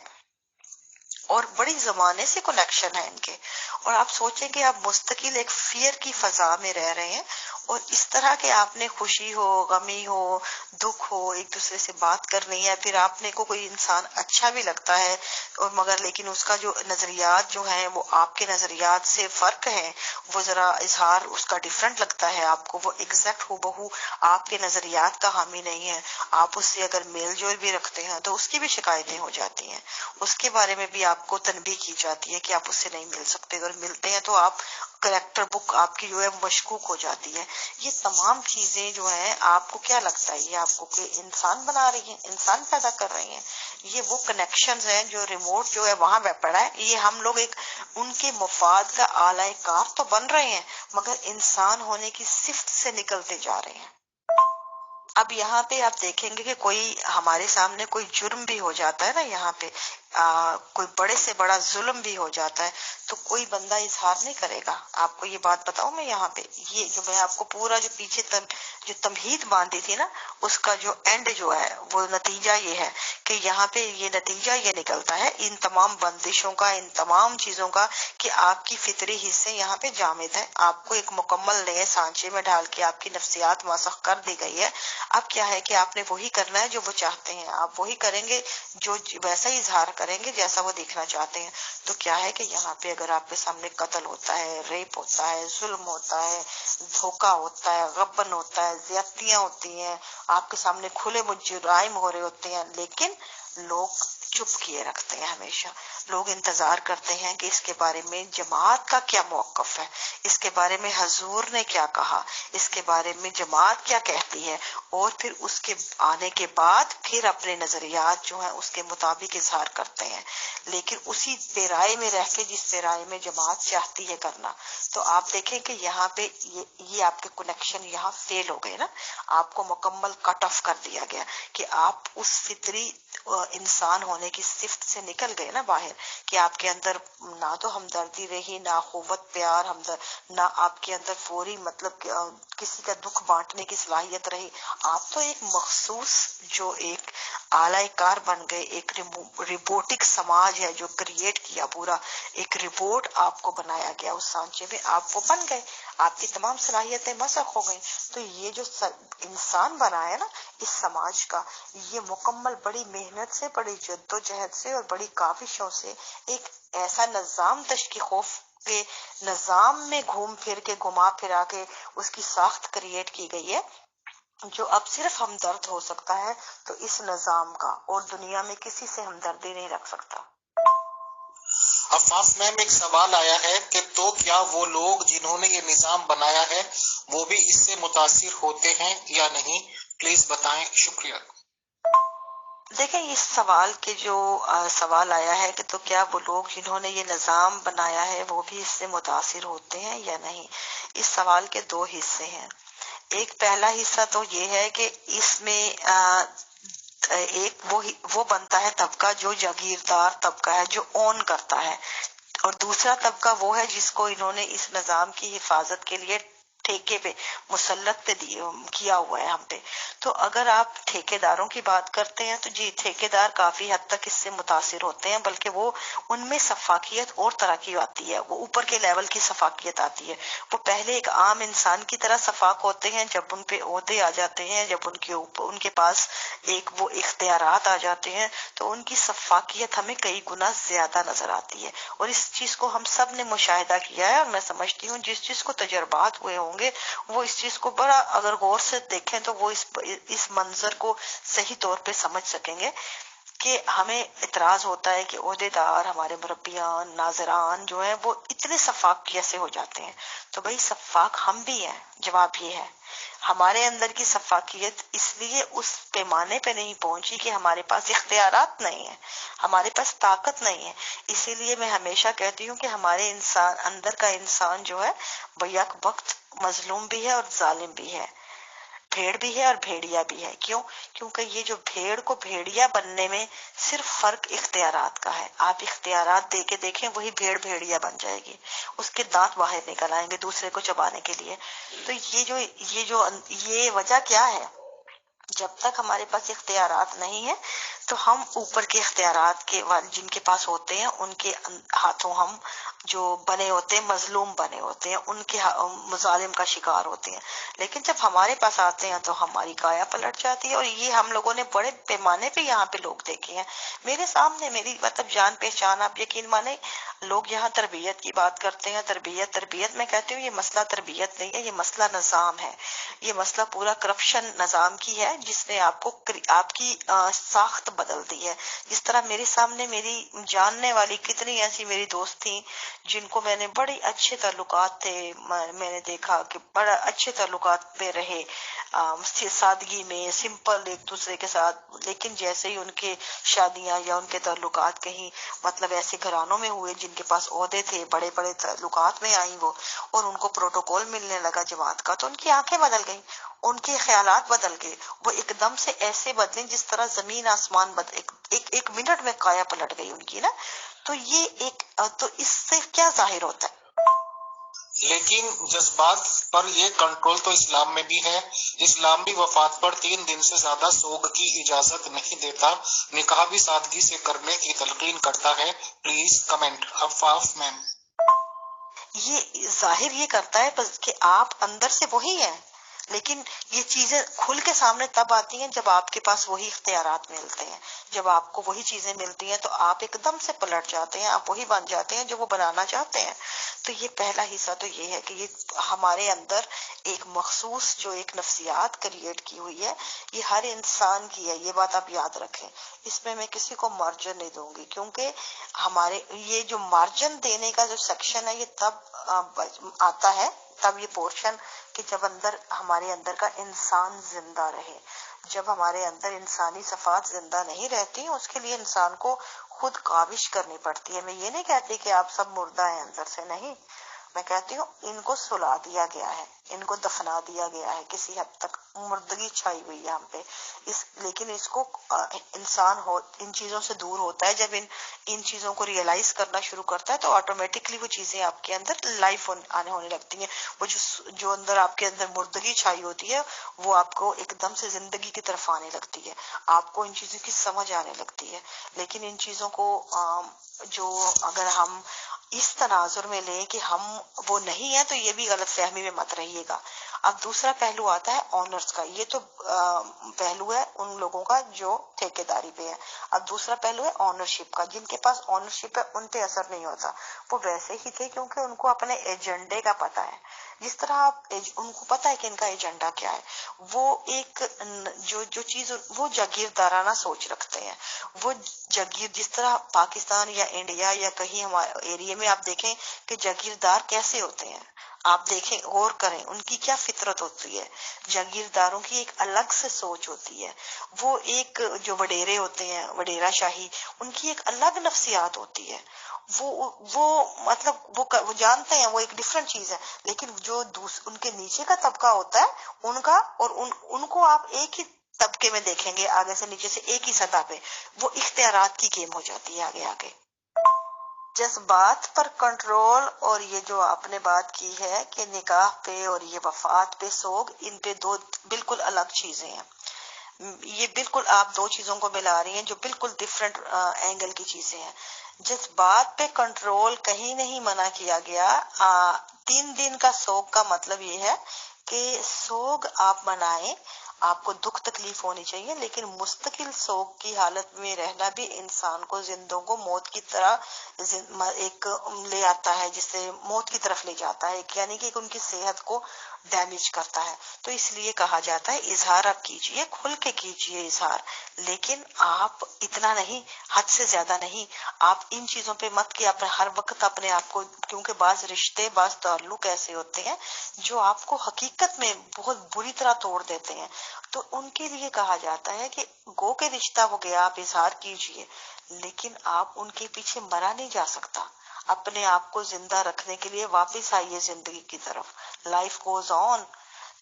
اور بڑی زمانے سے کنیکشن ہے ان کے، اور آپ سوچیں کہ آپ مستقل ایک فیئر کی فضا میں رہ رہے ہیں، اور اس طرح کے آپ نے خوشی ہو، غمی ہو، دکھ ہو، ایک دوسرے سے بات کرنی ہے، پھر آپ نے کوئی انسان اچھا بھی لگتا ہے اور مگر لیکن اس کا جو نظریات جو ہیں وہ آپ کے نظریات سے فرق ہیں، وہ ذرا اظہار اس کا ڈیفرنٹ لگتا ہے آپ کو، وہ ایگزیکٹ ہو بہو آپ کے نظریات کا حامی نہیں ہے، آپ اس سے اگر میل جول بھی رکھتے ہیں تو اس کی بھی شکایتیں ہو جاتی ہیں، اس کے بارے میں بھی آپ کو تنبیہ کی جاتی ہے کہ آپ اس سے نہیں مل سکتے، اگر ملتے ہیں تو آپ کریکٹر بک آپ کی جو ہے مشکوک ہو جاتی ہے۔ یہ تمام چیزیں جو ہیں آپ کو کیا لگتا ہے یہ آپ کو کہ انسان بنا رہی ہیں، انسان پیدا کر رہی ہیں؟ یہ وہ کنیکشنز ہیں جو ریموٹ جو ہے وہاں پڑا ہے، یہ ہم لوگ ایک ان کے مفاد کا اعلی کار تو بن رہے ہیں مگر انسان ہونے کی صفت سے نکلتے جا رہے ہیں۔ اب یہاں پہ آپ دیکھیں گے کہ کوئی ہمارے سامنے کوئی جرم بھی ہو جاتا ہے نا، یہاں پہ کوئی بڑے سے بڑا ظلم بھی ہو جاتا ہے تو کوئی بندہ اظہار نہیں کرے گا۔ آپ کو یہ بات بتاؤں میں یہاں پہ یہ جو میں آپ کو پورا جو پیچھے جو تمہید باندھی تھی نا اس کا جو اینڈ جو ہے وہ نتیجہ یہ ہے کہ یہاں پہ یہ نتیجہ یہ نکلتا ہے ان تمام بندشوں کا، ان تمام چیزوں کا، کہ آپ کی فطری حصے یہاں پہ جامد ہیں، آپ کو ایک مکمل نئے سانچے میں ڈال کے آپ کی نفسیات مسخ کر دی گئی ہے۔ اب کیا ہے کہ آپ نے وہی کرنا ہے جو وہ چاہتے ہیں، آپ وہی کریں گے جو ویسا ہی اظہار کریں گے جیسا وہ دیکھنا چاہتے ہیں۔ تو کیا ہے کہ یہاں پہ اگر آپ کے سامنے قتل ہوتا ہے، ریپ ہوتا ہے، ظلم ہوتا ہے، دھوکہ ہوتا ہے، غبن ہوتا ہے، زیادتیاں ہوتی ہیں، آپ کے سامنے کھلے جرائم ہو رہے ہوتے ہیں، لیکن لوگ چپ کیے رکھتے ہیں، ہمیشہ لوگ انتظار کرتے ہیں کہ اس کے بارے میں جماعت کا کیا موقف ہے، اس کے بارے میں حضور نے کیا کہا، اس کے بارے میں جماعت کیا کہتی ہے، اور پھر اس کے آنے کے بعد پھر اپنے نظریات جو ہیں اس کے مطابق اظہار کرتے ہیں، لیکن اسی پیرائے میں رہ کے جس پیرائے میں جماعت چاہتی ہے کرنا۔ تو آپ دیکھیں کہ یہاں پہ یہ آپ کے کنیکشن یہاں فیل ہو گئے نا، آپ کو مکمل کٹ آف کر دیا گیا کہ آپ اس فطری انسان ہونے کی صفت سے نکل گئے نا باہر، کہ آپ کے اندر نہ تو ہمدردی رہی، نہ قوت پیار نہ آپ کے اندر فوری مطلب کسی کا دکھ بانٹنے کی صلاحیت رہی، آپ تو ایک مخصوص جو ایک اعلی کار بن گئے، ایک ربوٹک سماج ہے جو کریٹ کیا، پورا ایک ربوٹ آپ کو بنایا گیا اس سانچے میں، آپ وہ بن گئے، آپ کی تمام صلاحیتیں مسخ ہو گئیں۔ تو یہ جو انسان بنا ہے نا اس سماج کا، یہ مکمل بڑی محنت سے، بڑی جد و جہد سے اور بڑی کاوشوں سے ایک ایسا نظام خوف کے نظام میں گھوم پھر کے گھما پھرا کے اس کی ساخت کریٹ کی گئی ہے، جو اب صرف ہمدرد ہو سکتا ہے تو اس نظام کا، اور دنیا میں کسی سے ہمدردی نہیں رکھ سکتا۔ عفاف میم، ایک سوال آیا ہے کہ تو کیا وہ لوگ جنہوں نے یہ نظام بنایا ہے وہ بھی اس سے متاثر ہوتے ہیں یا نہیں؟ پلیز بتائیں، شکریہ۔ دیکھیں، اس سوال کے جو سوال آیا ہے کہ تو کیا وہ لوگ جنہوں نے یہ نظام بنایا ہے وہ بھی اس سے متاثر ہوتے ہیں یا نہیں، اس سوال کے دو حصے ہیں۔ ایک پہلا حصہ تو یہ ہے کہ اس میں ایک وہ بنتا ہے طبقہ جو جاگیردار طبقہ ہے، جو اون کرتا ہے، اور دوسرا طبقہ وہ ہے جس کو انہوں نے اس نظام کی حفاظت کے لیے ٹھیکے پہ مسلط پہ کیا ہوا ہے ہم پہ۔ تو اگر آپ ٹھیکے داروں کی بات کرتے ہیں تو جی، ٹھیکے دار کافی حد تک اس سے متاثر ہوتے ہیں، بلکہ وہ ان میں سفاکیت اور طرح کی آتی ہے، وہ اوپر کے لیول کی سفاکیت آتی ہے۔ وہ پہلے ایک عام انسان کی طرح سفاک ہوتے ہیں، جب ان پہ عہدے آ جاتے ہیں، جب ان کے پاس وہ اختیارات آ جاتے ہیں تو ان کی سفاکیت ہمیں کئی گنا زیادہ نظر آتی ہے، اور اس چیز کو ہم سب نے مشاہدہ کیا ہے۔ اور میں سمجھتی ہوں جس کو تجربات ہوئے ہوں گے وہ اس چیز کو بڑا اگر غور سے دیکھیں تو وہ اس منظر کو صحیح طور پہ سمجھ سکیں گے کہ ہمیں اعتراض ہوتا ہے کہ عہدے دار، ہمارے مربیان، ناظران جو ہیں وہ اتنے شفاق کیسے ہو جاتے ہیں۔ تو بھائی شفاق ہم بھی ہیں، جواب یہ ہے ہمارے اندر کی شفاقیت اس لیے اس پیمانے پہ نہیں پہنچی کہ ہمارے پاس اختیارات نہیں ہیں، ہمارے پاس طاقت نہیں ہے۔ اسی لیے میں ہمیشہ کہتی ہوں کہ ہمارے اندر کا انسان جو ہے وہ یک وقت مظلوم بھی ہے اور ظالم بھی ہے، بھیڑ بھی ہے اور بھیڑیا بھی ہے۔ کیونکہ یہ جو بھیڑ کو بھیڑیا بننے میں صرف فرق اختیارات کا ہے۔ آپ اختیارات دے کے دیکھیں، وہی بھیڑ بھیڑیا بن جائے گی، اس کے دانت باہر نکل آئیں گے دوسرے کو چبانے کے لیے۔ تو یہ وجہ کیا ہے؟ جب تک ہمارے پاس اختیارات نہیں ہیں تو ہم اوپر کے اختیارات کے جن کے پاس ہوتے ہیں ان کے ہاتھوں ہم جو بنے ہوتے ہیں، مظلوم بنے ہوتے ہیں، ان کے مظالم کا شکار ہوتے ہیں۔ لیکن جب ہمارے پاس آتے ہیں تو ہماری کایا پلٹ جاتی ہے، اور یہ ہم لوگوں نے بڑے پیمانے پہ یہاں پہ لوگ دیکھے ہیں میرے سامنے، میری مطلب جان پہچان، آپ یقین مانیں لوگ یہاں تربیت کی بات کرتے ہیں، تربیت میں کہتی ہوں یہ مسئلہ تربیت نہیں ہے، یہ مسئلہ نظام ہے، یہ مسئلہ پورا کرپشن نظام کی ہے جس نے آپ کی ساخت بدل دی ہے۔ جس طرح میرے سامنے میری جاننے والی کتنی ایسی میری دوست تھیں جن کو میں نے بڑے اچھے تعلقات تھے، میں نے دیکھا کہ بڑا اچھے تعلقات میں رہے، سادگی میں سمپل ایک دوسرے کے ساتھ، لیکن جیسے ہی ان کے شادیاں یا ان کے تعلقات کہیں مطلب ایسے گھرانوں میں ہوئے جن کے پاس عہدے تھے، بڑے بڑے تعلقات میں آئیں وہ، اور ان کو پروٹوکول ملنے لگا جماعت کا، تو ان کی آنکھیں بدل گئیں، ان کے خیالات بدل گئے، وہ ایک دم سے ایسے بدلے جس طرح زمین آسمان ایک منٹ میں کایا پلٹ گئی ان کی نا۔ تو یہ تو اس سے کیا ظاہر ہوتا ہے؟ لیکن جذبات پر یہ کنٹرول تو اسلام میں بھی ہے۔ اسلام بھی وفات پر 3 دن سے زیادہ سوگ کی اجازت نہیں دیتا، نکاح بھی سادگی سے کرنے کی تلقین کرتا ہے۔ Please comment. عفاف میم، یہ ظاہر یہ کرتا ہے بس کہ آپ اندر سے وہی ہیں، لیکن یہ چیزیں کھل کے سامنے تب آتی ہیں جب آپ کے پاس وہی اختیارات ملتے ہیں، جب آپ کو وہی چیزیں ملتی ہیں تو آپ ایک دم سے پلٹ جاتے ہیں، آپ وہی بن جاتے ہیں جو وہ بنانا چاہتے ہیں۔ تو یہ پہلا حصہ تو یہ ہے کہ یہ ہمارے اندر ایک مخصوص جو ایک نفسیات کریٹ کی ہوئی ہے، یہ ہر انسان کی ہے، یہ بات آپ یاد رکھیں۔ اس میں کسی کو مارجن نہیں دوں گی، کیونکہ ہمارے یہ جو مارجن دینے کا جو سیکشن ہے یہ تب آتا ہے، تب یہ پورشن کہ جب ہمارے اندر کا انسان زندہ رہے۔ جب ہمارے اندر انسانی صفات زندہ نہیں رہتی، اس کے لیے انسان کو خود کاوش کرنی پڑتی ہے۔ میں یہ نہیں کہتی کہ آپ سب مردہ ہیں اندر سے، نہیں، میں کہتی ہوں ان کو سلا دیا گیا ہے، ان کو دفنا دیا گیا ہے، کسی حد تک مردگی چھائی ہوئی ہے ہم پہ، لیکن اس کو انسان ان چیزوں سے دور ہوتا ہے جب ان چیزوں کو ریئلائز کرنا شروع کرتا ہے تو آٹومیٹکلی وہ چیزیں آپ کے اندر لائف ہونے لگتی ہیں۔ وہ جو اندر آپ کے اندر مردگی چھائی ہوتی ہے وہ آپ کو ایک دم سے زندگی کی طرف آنے لگتی ہے، آپ کو ان چیزوں کی سمجھ آنے لگتی ہے۔ لیکن ان چیزوں کو جو اگر ہم اس تناظر میں لیں کہ ہم وہ نہیں ہیں، تو یہ بھی غلط فہمی میں مت رہیے گا۔ اب دوسرا پہلو آتا ہے آنرز کا، یہ تو پہلو ہے ان لوگوں کا جو ٹھیکیداری پہ ہے۔ اب دوسرا پہلو ہے آنرشپ کا، جن کے پاس آنرشپ ہے ان پہ اثر نہیں ہوتا، وہ ویسے ہی تھے کیونکہ ان کو اپنے ایجنڈے کا پتا ہے۔ جس طرح آپ ان کو پتا ہے کہ ان کا ایجنڈا کیا ہے، وہ ایک جو چیز وہ جاگیردارانہ سوچ رکھتے ہیں، وہ جاگیر جس طرح پاکستان یا انڈیا یا کہیں ہمارے ایریے میں آپ دیکھیں کہ جاگیردار کیسے ہوتے ہیں، آپ دیکھیں غور کریں ان کی کیا فطرت ہوتی ہے۔ جاگیرداروں کی ایک الگ سے سوچ ہوتی ہے، وہ ایک جو وڈیرے ہوتے ہیں وڈیرا شاہی، ان کی ایک الگ نفسیات ہوتی ہے، وہ مطلب وہ جانتے ہیں وہ ایک ڈفرنٹ چیز ہے، لیکن جو ان کے نیچے کا طبقہ ہوتا ہے ان کا، اور ان کو آپ ایک ہی طبقے میں دیکھیں گے، آگے سے نیچے سے ایک ہی سطح پہ، وہ اختیارات کی گیم ہو جاتی ہے آگے آگے۔ جذبات پر کنٹرول، اور یہ جو آپ نے بات کی ہے کہ نکاح پہ اور یہ وفات پہ سوگ، ان پہ دو بالکل الگ چیزیں ہیں۔ یہ بالکل آپ دو چیزوں کو ملا رہی ہیں جو بالکل ڈفرینٹ اینگل کی چیزیں ہیں۔ جذبات پہ کنٹرول کہیں نہیں منع کیا گیا۔ 3 دن کا سوگ کا مطلب یہ ہے کہ سوگ آپ منائیں، آپ کو دکھ تکلیف ہونی چاہیے، لیکن مستقل سوگ کی حالت میں رہنا بھی انسان کو زندوں کو موت کی طرح ایک لے آتا ہے، جس سے موت کی طرف لے جاتا ہے، یعنی کہ ان کی صحت کو ڈیمیج کرتا ہے۔ تو اس لیے کہا جاتا ہے اظہار آپ کیجئے، کھل کے کیجئے اظہار، لیکن آپ اتنا نہیں، حد سے زیادہ نہیں۔ آپ ان چیزوں پہ مت کہ آپ ہر وقت اپنے آپ کو، کیونکہ بعض رشتے بعض تعلق ایسے ہوتے ہیں جو آپ کو حقیقت میں بہت بری طرح توڑ دیتے ہیں، تو ان کے لیے کہا جاتا ہے کہ گو کے رشتہ ہو گیا، آپ اظہار کیجئے، لیکن آپ ان کے پیچھے مرا نہیں جا سکتا۔ اپنے آپ کو زندہ رکھنے کے لیے واپس آئیے زندگی کی طرف، لائف گوز آن۔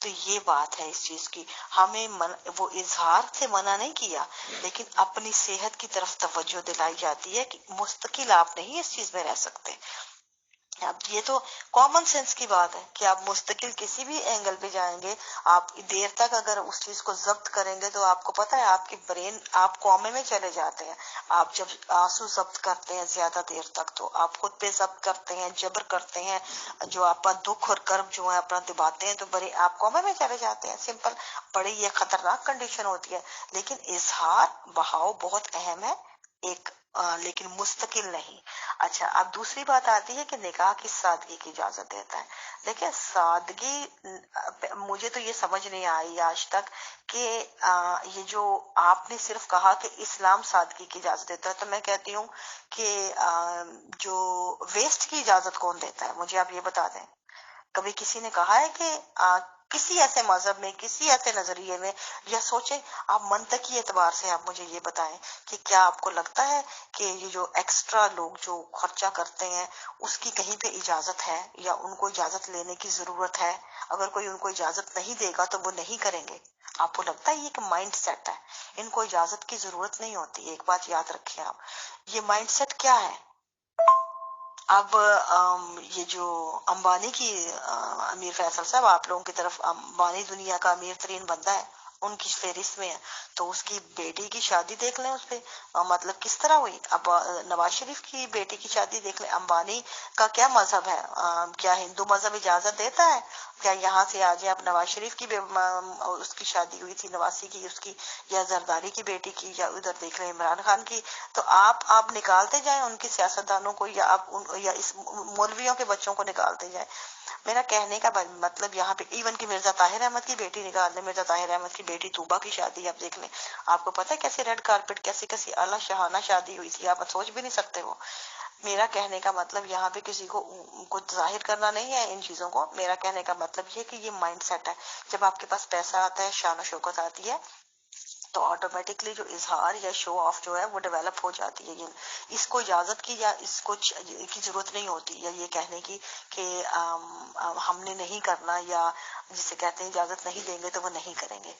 تو یہ بات ہے اس چیز کی، ہمیں وہ اظہار سے منع نہیں کیا، لیکن اپنی صحت کی طرف توجہ دلائی جاتی ہے کہ مستقل آپ نہیں اس چیز میں رہ سکتے۔ اب یہ تو کامن سینس کی بات ہے کہ آپ مستقل کسی بھی اینگل پہ جائیں گے، آپ دیر تک اگر اس چیز کو ضبط کریں گے تو آپ کو پتا ہے آپ کی برین، آپ کومے میں چلے جاتے ہیں۔ آپ جب آنسو ضبط کرتے ہیں زیادہ دیر تک تو آپ خود پہ ضبط کرتے ہیں، جبر کرتے ہیں، جو آپ کا دکھ اور کرب جو ہے اپنا دباتے ہیں، تو بڑے آپ کومے میں چلے جاتے ہیں۔ سمپل، بڑی یہ خطرناک کنڈیشن ہوتی ہے، لیکن اظہار بہاؤ بہت اہم ہے ایک، لیکن مستقل نہیں۔ اچھا، اب دوسری بات آتی ہے کہ نکاح کی سادگی کی اجازت دیتا ہے۔ دیکھیں سادگی، مجھے تو یہ سمجھ نہیں آئی آج تک کہ یہ جو آپ نے صرف کہا کہ اسلام سادگی کی اجازت دیتا ہے، تو میں کہتی ہوں کہ جو ویسٹ کی اجازت کون دیتا ہے، مجھے آپ یہ بتا دیں۔ کبھی کسی نے کہا ہے کہ کسی ایسے مذہب میں، کسی ایسے نظریے میں، یا سوچیں آپ منطقی اعتبار سے آپ مجھے یہ بتائیں کہ کیا آپ کو لگتا ہے کہ یہ جو ایکسٹرا لوگ جو خرچہ کرتے ہیں اس کی کہیں پہ اجازت ہے، یا ان کو اجازت لینے کی ضرورت ہے؟ اگر کوئی ان کو اجازت نہیں دے گا تو وہ نہیں کریں گے۔ آپ کو لگتا ہے یہ ایک مائنڈ سیٹ ہے، ان کو اجازت کی ضرورت نہیں ہوتی؟ ایک بات یاد رکھیں آپ، یہ مائنڈ سیٹ کیا ہے؟ اب یہ جو امبانی کی امیر فیصل صاحب، آپ لوگوں کی طرف امبانی دنیا کا امیر ترین بندہ ہے، ان کی فہرست میں ہے، تو اس کی بیٹی کی شادی دیکھ لیں، اس پہ مطلب کس طرح ہوئی۔ اب نواز شریف کی بیٹی کی شادی دیکھ لیں، امبانی کا کیا مذہب ہے؟ کیا ہندو مذہب اجازت دیتا ہے کیا یہاں سے آ جائے؟ اب نواز شریف کی اس کی شادی ہوئی تھی، نواسی کی اس کی، یا زرداری کی بیٹی کی، یا ادھر دیکھ لیں عمران خان کی، تو آپ نکالتے جائیں ان کی سیاستدانوں کو، یا آپ یا اس مولویوں کے بچوں کو نکالتے جائیں۔ میرا کہنے کا مطلب یہاں پہ ایون کہ مرزا طاہر احمد کی بیٹی نکال دیں، مرزا طاہر احمد کی بیٹی طوبہ کی شادی آپ دیکھ لیں، آپ کو پتہ ہے کیسے ریڈ کارپٹ، کیسی اعلیٰ شہانہ شادی ہوئی تھی، آپ سوچ بھی نہیں سکتے وہ۔ میرا کہنے کا مطلب یہاں پہ کسی کو ظاہر کرنا نہیں ہے ان چیزوں کو، میرا کہنے کا مطلب یہ کہ یہ مائنڈ سیٹ ہے، جب آپ کے پاس پیسہ آتا ہے، شان و شوکت آتی ہے، تو آٹومیٹکلی جو اظہار یا شو آف جو ہے وہ ڈیولپ ہو جاتی ہے۔ اس کو اجازت کی یا اس کو کی ضرورت نہیں ہوتی، یا یہ کہنے کی کہ ہم نے نہیں کرنا، یا جسے کہتے ہیں اجازت نہیں دیں گے تو وہ نہیں کریں گے۔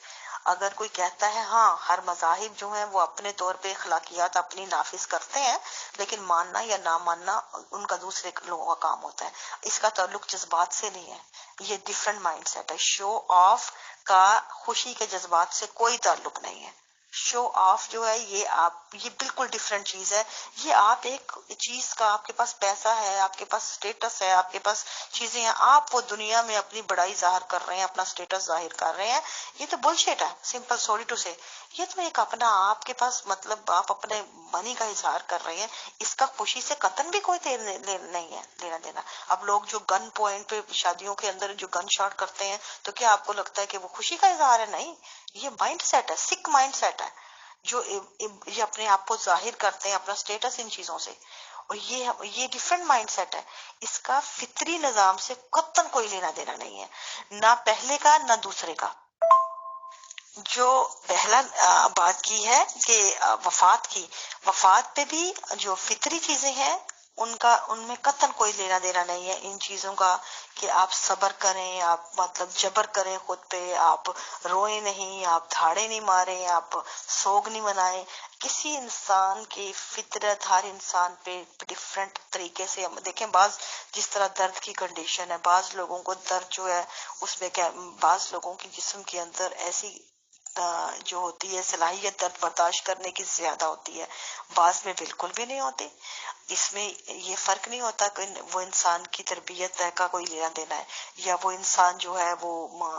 اگر کوئی کہتا ہے ہاں ہر مذاہب جو ہیں وہ اپنے طور پہ اخلاقیات اپنی نافذ کرتے ہیں، لیکن ماننا یا نہ ماننا ان کا دوسرے لوگوں کا کام ہوتا ہے، اس کا تعلق جذبات سے نہیں ہے، یہ ڈفرنٹ مائنڈ سیٹ ہے۔ شو آف کا خوشی کے جذبات سے کوئی تعلق نہیں ہے۔ شو آف جو ہے یہ بالکل ڈفرینٹ چیز ہے. یہ آپ ایک چیز کا، آپ کے پاس پیسہ ہے، آپ کے پاس اسٹیٹس ہے، آپ کے پاس چیزیں ہیں، آپ وہ دنیا میں اپنی بڑائی ظاہر کر رہے ہیں، اپنا اسٹیٹس ظاہر کر رہے ہیں. یہ تو بلشٹ ہے، سمپل سوری ٹو سے. یہ تو ایک اپنا آپ کے پاس مطلب آپ اپنے منی کا اظہار کر رہے ہیں. اس کا خوشی سے قطن بھی کوئی نہیں ہے لینا دینا. اب لوگ جو گن پوائنٹ پہ شادیوں کے اندر جو گن شاٹ کرتے ہیں، تو کیا آپ کو لگتا ہے کہ وہ خوشی کا اظہار ہے؟ نہیں، یہ مائنڈ سیٹ ہے، سکھ مائنڈ سیٹ ہے جو یہ اپنے آپ کو ظاہر کرتے ہیں، اپنا اسٹیٹس ان چیزوں سے. اور یہ ڈفرینٹ مائنڈ سیٹ ہے. اس کا فطری نظام سے قطن کوئی لینا دینا نہیں ہے، نہ پہلے کا نہ دوسرے کا. جو پہلا بات کی ہے کہ وفات پہ بھی جو فطری چیزیں ہیں ان میں قطن کوئی لینا دینا نہیں ہے ان چیزوں کا، کہ آپ صبر کریں، آپ مطلب جبر کریں خود پہ، آپ روئیں نہیں، آپ دھاڑے نہیں ماریں، آپ سوگ نہیں منائیں. کسی انسان کی فطرت ہر انسان پہ ڈفرینٹ طریقے سے دیکھیں. بعض جس طرح درد کی کنڈیشن ہے، بعض لوگوں کو درد جو ہے اس میں بعض لوگوں کی جسم کے اندر ایسی جو ہوتی ہے صلاحیت درد برداشت کرنے کی زیادہ ہوتی ہے، بعض میں بالکل بھی نہیں ہوتی. اس میں یہ فرق نہیں ہوتا کہ وہ انسان کی تربیت کا کوئی لینا دینا ہے یا وہ انسان جو ہے وہ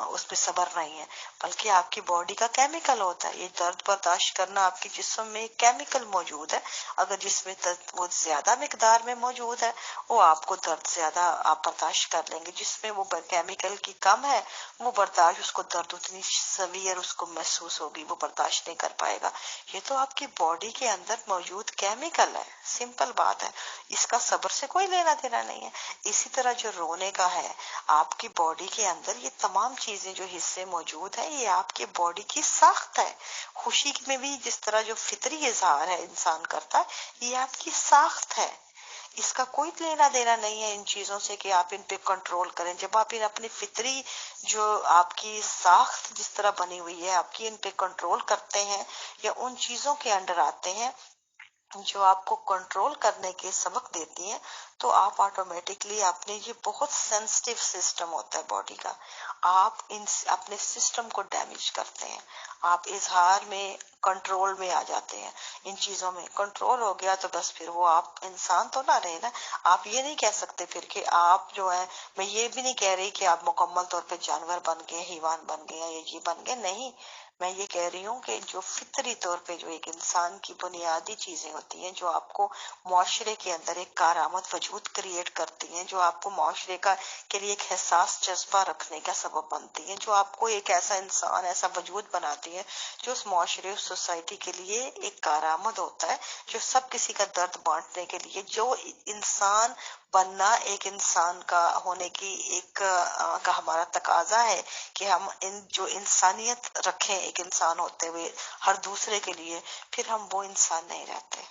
اس پہ صبر نہیں ہے، بلکہ آپ کی باڈی کا کیمیکل ہوتا ہے. یہ درد برداشت کرنا آپ کے جسم میں ایک کیمیکل موجود ہے. اگر جس میں درد وہ زیادہ مقدار میں موجود ہے، وہ آپ کو درد زیادہ آپ برداشت کر لیں گے. جس میں وہ کیمیکل کی کم ہے، وہ برداشت اس کو درد اتنی سویر اس کو محسوس ہوگی، وہ برداشت نہیں کر پائے گا. یہ تو آپ کی باڈی کے اندر موجود کیمیکل ہے، سمپل بات ہے. اس کا صبر سے کوئی لینا دینا نہیں ہے. اسی طرح جو رونے کا ہے، آپ کی باڈی کے اندر یہ تمام چیزیں جو حصے موجود ہیں، یہ آپ کی باڈی کی ساخت ہے. خوشی میں بھی جس طرح جو فطری اظہار ہے انسان کرتا ہے، یہ آپ کی ساخت ہے. اس کا کوئی لینا دینا نہیں ہے ان چیزوں سے کہ آپ ان پہ کنٹرول کریں. جب آپ ان اپنی فطری جو آپ کی ساخت جس طرح بنی ہوئی ہے، آپ کی ان پہ کنٹرول کرتے ہیں یا ان چیزوں کے انڈر آتے ہیں جو آپ کو کنٹرول کرنے کے سبق دیتی ہیں، تو آپ آٹومیٹکلی اپنے یہ بہت سینسٹیو سسٹم ہوتا ہے باڈی کا، آپ اپنے سسٹم کو ڈیمیج کرتے ہیں. آپ اظہار میں کنٹرول میں آ جاتے ہیں. ان چیزوں میں کنٹرول ہو گیا تو بس پھر وہ آپ انسان تو نہ رہے نا. آپ یہ نہیں کہہ سکتے پھر کہ آپ جو ہے، میں یہ بھی نہیں کہہ رہی کہ آپ مکمل طور پہ جانور بن گئے، حیوان بن گئے یا یہ بن گئے. نہیں، میں یہ کہہ رہی ہوں کہ جو فطری طور پہ جو ایک انسان کی بنیادی چیزیں ہوتی ہیں، جو آپ کو معاشرے کے اندر ایک کارآمد وجود کریٹ کرتی ہیں، جو آپ کو معاشرے کے لیے ایک حساس جذبہ رکھنے کا سبب بنتی ہیں، جو آپ کو ایک ایسا انسان، ایسا وجود بناتی ہیں جو اس معاشرے، اس سوسائٹی کے لیے ایک کارآمد ہوتا ہے، جو سب کسی کا درد بانٹنے کے لیے، جو انسان بننا ایک انسان کا ہونے کی ایک کا ہمارا تقاضا ہے کہ ہم جو انسانیت رکھیں ایک انسان ہوتے ہوئے ہر دوسرے کے لیے، پھر ہم وہ انسان نہیں رہتے.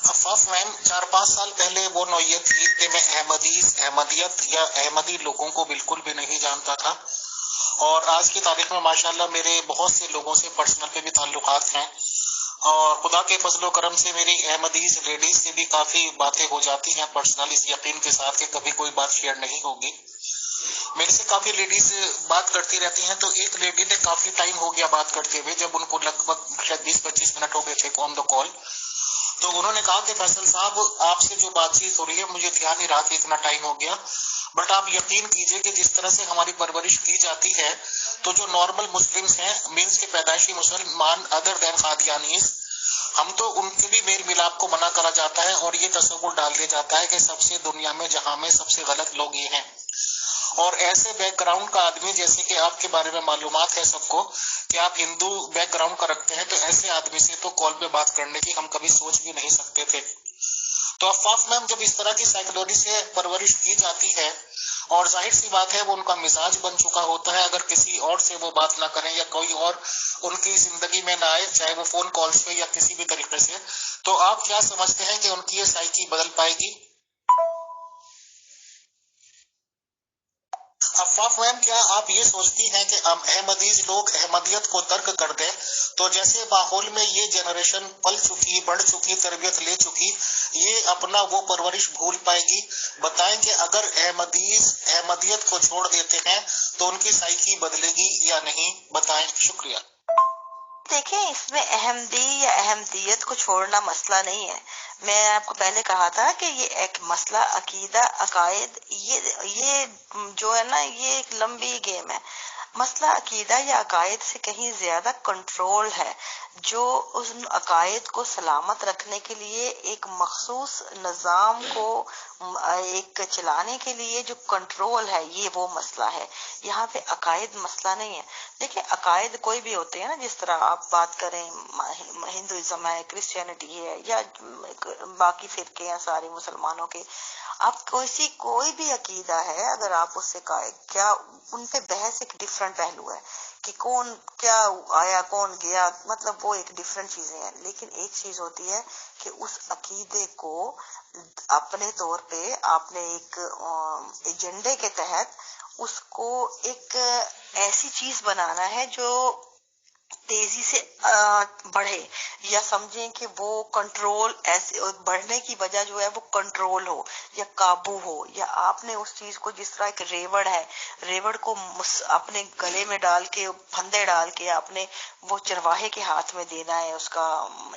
عفاف میم، 4-5 سال پہلے وہ نوعیت تھی کہ میں احمدیت یا احمدی لوگوں کو بالکل بھی نہیں جانتا تھا، اور آج کی تاریخ میں ماشاءاللہ میرے بہت سے لوگوں سے پرسنل پہ بھی تعلقات ہیں، اور خدا کے فضل و کرم سے میری احمدیز لیڈیز سے بھی کافی باتیں ہو جاتی ہیں پرسنل، اس یقین کے ساتھ کہ کبھی کوئی بات شیئر نہیں ہوگی. میرے سے کافی لیڈیز بات کرتی رہتی ہیں. تو ایک لیڈی نے کافی ٹائم ہو گیا بات کرتے ہوئے، جب ان کو لگ بھگ شاید 20-25 منٹ ہو گئے تھے آن دا کال، تو انہوں نے کہا کہ فیصل صاحب، آپ سے جو بات چیت ہو رہی ہے مجھے دھیان نہیں رہا کہ اتنا ٹائم ہو گیا، بٹ آپ یقین کیجئے کہ جس طرح سے ہماری پرورش کی جاتی ہے، تو جو نارمل مسلمز ہیں، مینس کے پیدائشی مسلمان ادر دین قادیانیز، ہم تو ان کے بھی میل ملاپ کو منع کرا جاتا ہے، اور یہ تصور ڈال دیا جاتا ہے کہ سب سے دنیا میں جہاں میں سب سے غلط لوگ یہ ہیں. اور ایسے بیک گراؤنڈ کا آدمی، جیسے کہ آپ کے بارے میں معلومات ہے سب کو کہ آپ ہندو بیک گراؤنڈ کا رکھتے ہیں، تو ایسے آدمی سے تو کال پہ بات کرنے کی ہم کبھی سوچ بھی نہیں سکتے تھے. تو عفاف میم، جب اس طرح کی سائیکولوجی سے پرورش کی جاتی ہے، اور ظاہر سی بات ہے وہ ان کا مزاج بن چکا ہوتا ہے، اگر کسی اور سے وہ بات نہ کریں یا کوئی اور ان کی زندگی میں نہ آئے، چاہے وہ فون کالز پہ یا کسی بھی طریقے سے، تو آپ کیا سمجھتے ہیں کہ ان کی یہ سائیکی بدل پائے گی؟ عفاف میم، کیا آپ یہ سوچتی ہیں کہ احمدیز لوگ احمدیت کو ترک کر دیں تو جیسے ماحول میں یہ جنریشن پل چکی، بڑھ چکی، تربیت لے چکی، یہ اپنا وہ پرورش بھول پائے گی؟ بتائیں کہ اگر احمدیز احمدیت کو چھوڑ دیتے ہیں تو ان کی سائیکی بدلے گی یا نہیں؟ بتائیں. شکریہ. دیکھیں اس میں احمدی یا احمدیت کو چھوڑنا مسئلہ نہیں ہے. میں آپ کو پہلے کہا تھا کہ یہ ایک مسئلہ عقیدہ عقائد یہ جو ہے نا یہ ایک لمبی گیم ہے. مسئلہ عقیدہ یا عقائد سے کہیں زیادہ کنٹرول ہے. جو ان عقائد کو سلامت رکھنے کے لیے ایک مخصوص نظام کو ایک چلانے کے لیے جو کنٹرول ہے یہ وہ مسئلہ ہے. یہاں پہ عقائد مسئلہ نہیں ہے. دیکھیں عقائد کوئی بھی ہوتے ہیں نا, جس طرح آپ بات کریں ہندوازم ہے, کرسچینٹی ہے, یا باقی فرقے ہیں سارے مسلمانوں کے. آپ کوئی بھی عقیدہ ہے اگر آپ اس سے کیا ان پہ بحث ایک ڈفرنٹ پہلو ہے کہ کون کیا آیا کون گیا, مطلب وہ ایک ڈفرنٹ چیزیں ہیں. لیکن ایک چیز ہوتی ہے کہ اس عقیدے کو اپنے طور پہ آپ نے ایک ایجنڈے کے تحت اس کو ایک ایسی چیز بنانا ہے جو تیزی سے بڑھے, یا سمجھیں کہ وہ کنٹرول ایسے بڑھنے کی وجہ جو ہے وہ کنٹرول ہو یا قابو ہو. یا آپ نے اس چیز کو جس طرح ایک ریوڑ ہے, ریوڑ کو اپنے گلے میں ڈال کے پھندے ڈال کے آپ نے وہ چرواہے کے ہاتھ میں دینا ہے, اس کا